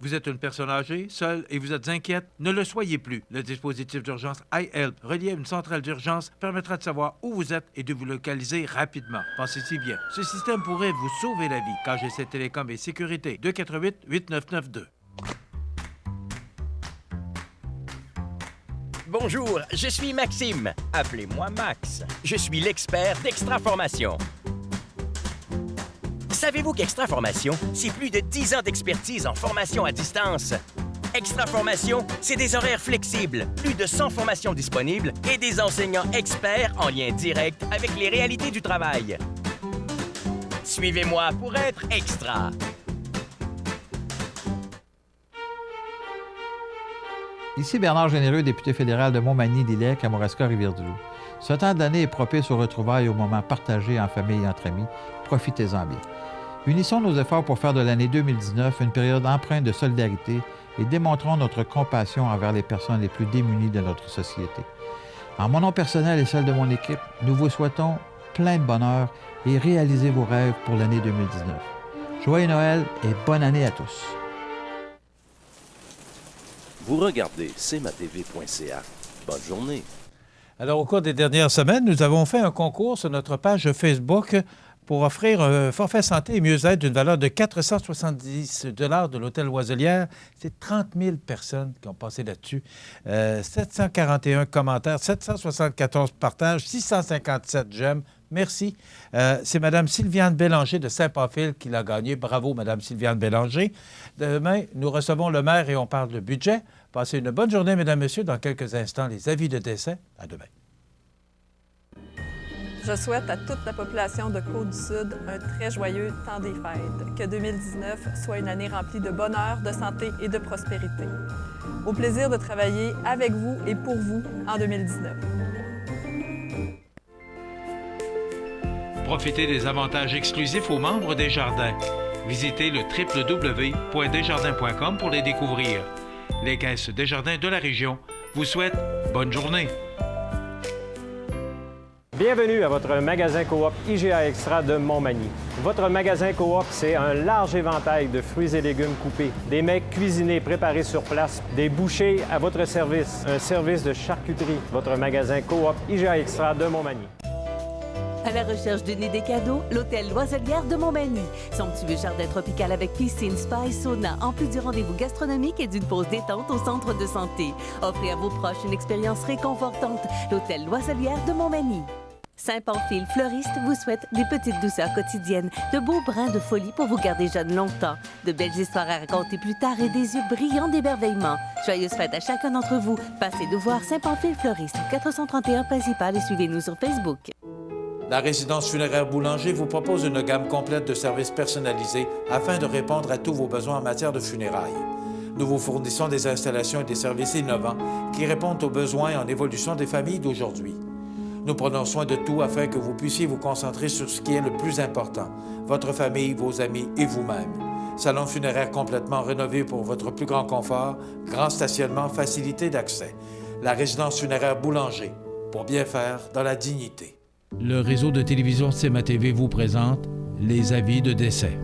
Vous êtes une personne âgée, seule et vous êtes inquiète? Ne le soyez plus. Le dispositif d'urgence iHelp, relié à une centrale d'urgence, permettra de savoir où vous êtes et de vous localiser rapidement. Pensez-y bien. Ce système pourrait vous sauver la vie. KGC Télécom et Sécurité, 248-8992. Bonjour, je suis Maxime. Appelez-moi Max. Je suis l'expert d'Extra Formation. Savez-vous qu'Extra Formation, c'est plus de 10 ans d'expertise en formation à distance? Extra Formation, c'est des horaires flexibles, plus de 100 formations disponibles et des enseignants experts en lien direct avec les réalités du travail. Suivez-moi pour être extra. Ici Bernard Généreux, député fédéral de Montmagny-Lillet, Kamouraska, Rivière-du-Loup. Ce temps d'année est propice aux retrouvailles au moment partagé en famille et entre amis. Profitez-en bien. Unissons nos efforts pour faire de l'année 2019 une période empreinte de solidarité et démontrons notre compassion envers les personnes les plus démunies de notre société. En mon nom personnel et celle de mon équipe, nous vous souhaitons plein de bonheur et réalisez vos rêves pour l'année 2019. Joyeux Noël et bonne année à tous. Vous regardez cmatv.ca. Bonne journée. Alors, au cours des dernières semaines, nous avons fait un concours sur notre page Facebook pour offrir un forfait santé et mieux-être d'une valeur de 470 $ de l'Hôtel Loiselière. C'est 30 000 personnes qui ont passé là-dessus. 741 commentaires, 774 partages, 657 j'aime. Merci. C'est Mme Sylviane Bélanger de Saint-Pamphile qui l'a gagné. Bravo, Mme Sylviane Bélanger. Demain, nous recevons le maire et on parle de budget. Passez une bonne journée, mesdames, messieurs. Dans quelques instants, les avis de décès. À demain. Je souhaite à toute la population de Côte-du-Sud un très joyeux temps des fêtes. Que 2019 soit une année remplie de bonheur, de santé et de prospérité. Au plaisir de travailler avec vous et pour vous en 2019. Profitez des avantages exclusifs aux membres des Jardins. Visitez le www.desjardins.com pour les découvrir. Les caisses Desjardins de la région vous souhaitent bonne journée. Bienvenue à votre magasin Coop IGA Extra de Montmagny. Votre magasin Coop, c'est un large éventail de fruits et légumes coupés, des mets cuisinés préparés sur place, des bouchées à votre service, un service de charcuterie. Votre magasin Coop IGA Extra de Montmagny. À la recherche d'une idée cadeau, l'hôtel Loiselière de Montmagny. Somptueux jardin tropical avec piscine, spa et sauna, en plus du rendez-vous gastronomique et d'une pause détente au centre de santé. Offrez à vos proches une expérience réconfortante. L'hôtel Loiselière de Montmagny. Saint-Pamphile Fleuriste vous souhaite des petites douceurs quotidiennes, de beaux brins de folie pour vous garder jeune longtemps, de belles histoires à raconter plus tard et des yeux brillants d'émerveillement. Joyeuses fêtes à chacun d'entre vous. Passez nous voir Saint-Pamphile Fleuriste, 431 principal et suivez-nous sur Facebook. La résidence funéraire Boulanger vous propose une gamme complète de services personnalisés afin de répondre à tous vos besoins en matière de funérailles. Nous vous fournissons des installations et des services innovants qui répondent aux besoins en évolution des familles d'aujourd'hui. Nous prenons soin de tout afin que vous puissiez vous concentrer sur ce qui est le plus important, votre famille, vos amis et vous-même. Salon funéraire complètement rénové pour votre plus grand confort, grand stationnement, facilité d'accès. La résidence funéraire Boulanger, pour bien faire dans la dignité. Le réseau de télévision CMA-TV vous présente les avis de décès.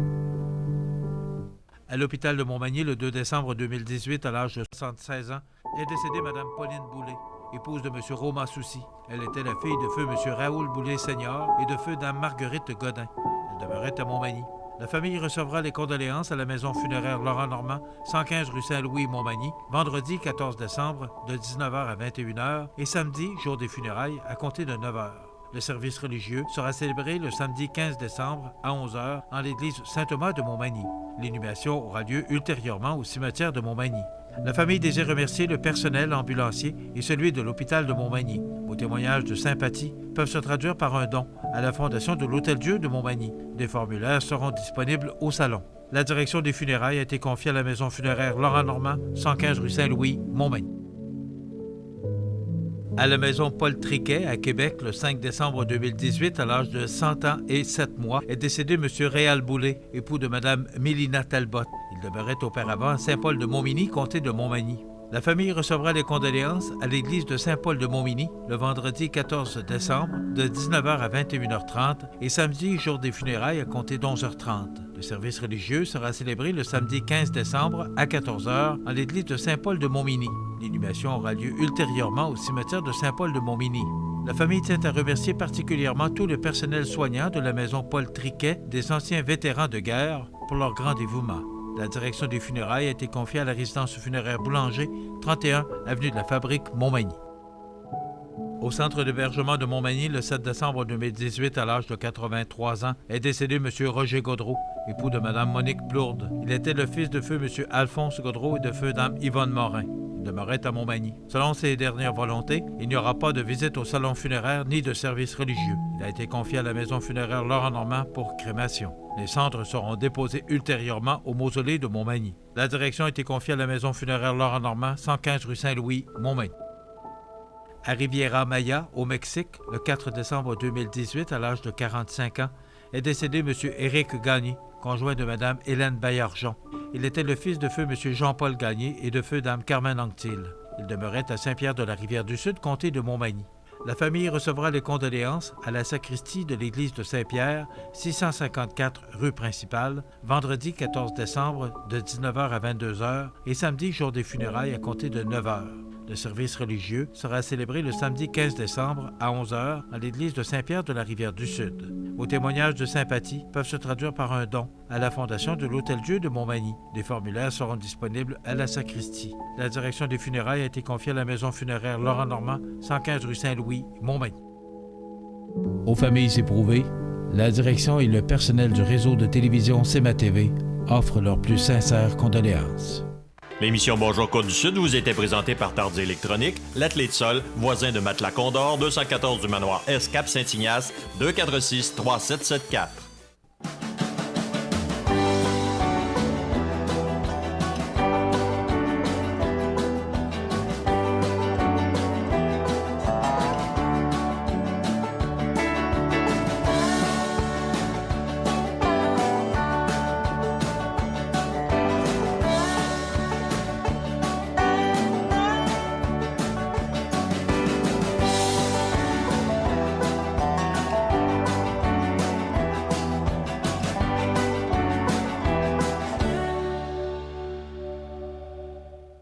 À l'hôpital de Montmagny, le 2 décembre 2018, à l'âge de 76 ans, est décédée Mme Pauline Boulay, épouse de M. Roman Soucy. Elle était la fille de feu M. Raoul Boulay Senior et de feu Dame Marguerite Godin. Elle demeurait à Montmagny. La famille recevra les condoléances à la maison funéraire Laurent Normand, 115 rue Saint-Louis, Montmagny, vendredi 14 décembre de 19h à 21h et samedi, jour des funérailles, à compter de 9h. Le service religieux sera célébré le samedi 15 décembre à 11h en l'église Saint-Thomas de Montmagny. L'inhumation aura lieu ultérieurement au cimetière de Montmagny. La famille désire remercier le personnel ambulancier et celui de l'hôpital de Montmagny. Vos témoignages de sympathie peuvent se traduire par un don à la Fondation de l'Hôtel-Dieu de Montmagny. Des formulaires seront disponibles au salon. La direction des funérailles a été confiée à la maison funéraire Laurent Normand, 115 rue Saint-Louis, Montmagny. À la maison Paul Triquet, à Québec, le 5 décembre 2018, à l'âge de 100 ans et 7 mois, est décédé M. Réal Boulay, époux de Mme Mélina Talbot. Il demeurait auparavant à Saint-Paul de Montmagny, comté de Montmagny. La famille recevra les condoléances à l'église de Saint-Paul de Montmagny le vendredi 14 décembre de 19h à 21h30 et samedi, jour des funérailles, à compter d'11h30. Le service religieux sera célébré le samedi 15 décembre à 14h en l'église de Saint-Paul de Montmagny. L'inhumation aura lieu ultérieurement au cimetière de Saint-Paul de Montmagny. La famille tient à remercier particulièrement tout le personnel soignant de la maison Paul Triquet, des anciens vétérans de guerre, pour leur grand dévouement. La direction des funérailles a été confiée à la résidence funéraire Boulanger, 31 avenue de la Fabrique, Montmagny. Au centre d'hébergement de Montmagny, le 7 décembre 2018, à l'âge de 83 ans, est décédé M. Roger Gaudreau, époux de Mme Monique Plourde. Il était le fils de feu M. Alphonse Gaudreau et de feu Dame Yvonne Morin. Il demeurait à Montmagny. Selon ses dernières volontés, il n'y aura pas de visite au salon funéraire ni de service religieux. Il a été confié à la maison funéraire Laurent Normand pour crémation. Les cendres seront déposées ultérieurement au mausolée de Montmagny. La direction a été confiée à la maison funéraire Laurent Normand, 115 rue Saint-Louis, Montmagny. À Riviera Maya, au Mexique, le 4 décembre 2018, à l'âge de 45 ans, est décédé M. Éric Gagné, conjoint de Mme Hélène Baillargeon. Il était le fils de feu M. Jean-Paul Gagné et de feu Dame Carmen Anctil. Il demeurait à Saint-Pierre-de-la-Rivière-du-Sud, comté de Montmagny. La famille recevra les condoléances à la sacristie de l'église de Saint-Pierre, 654 rue principale, vendredi 14 décembre de 19h à 22h et samedi, jour des funérailles, à compter de 9h. Le service religieux sera célébré le samedi 15 décembre à 11h à l'église de Saint-Pierre-de-la-Rivière-du-Sud. Vos témoignages de sympathie peuvent se traduire par un don à la Fondation de l'Hôtel-Dieu de Montmagny. Des formulaires seront disponibles à la sacristie. La direction des funérailles a été confiée à la maison funéraire Laurent Normand, 115 rue Saint-Louis, Montmagny. Aux familles éprouvées, la direction et le personnel du réseau de télévision CMA-TV offrent leurs plus sincères condoléances. L'émission Bonjour Côte-du-Sud vous était présentée par Tardy Électronique, l'athlète Sol, voisin de Matelas Condor, 214 du Manoir S, Cap Saint-Ignace, 246-3774.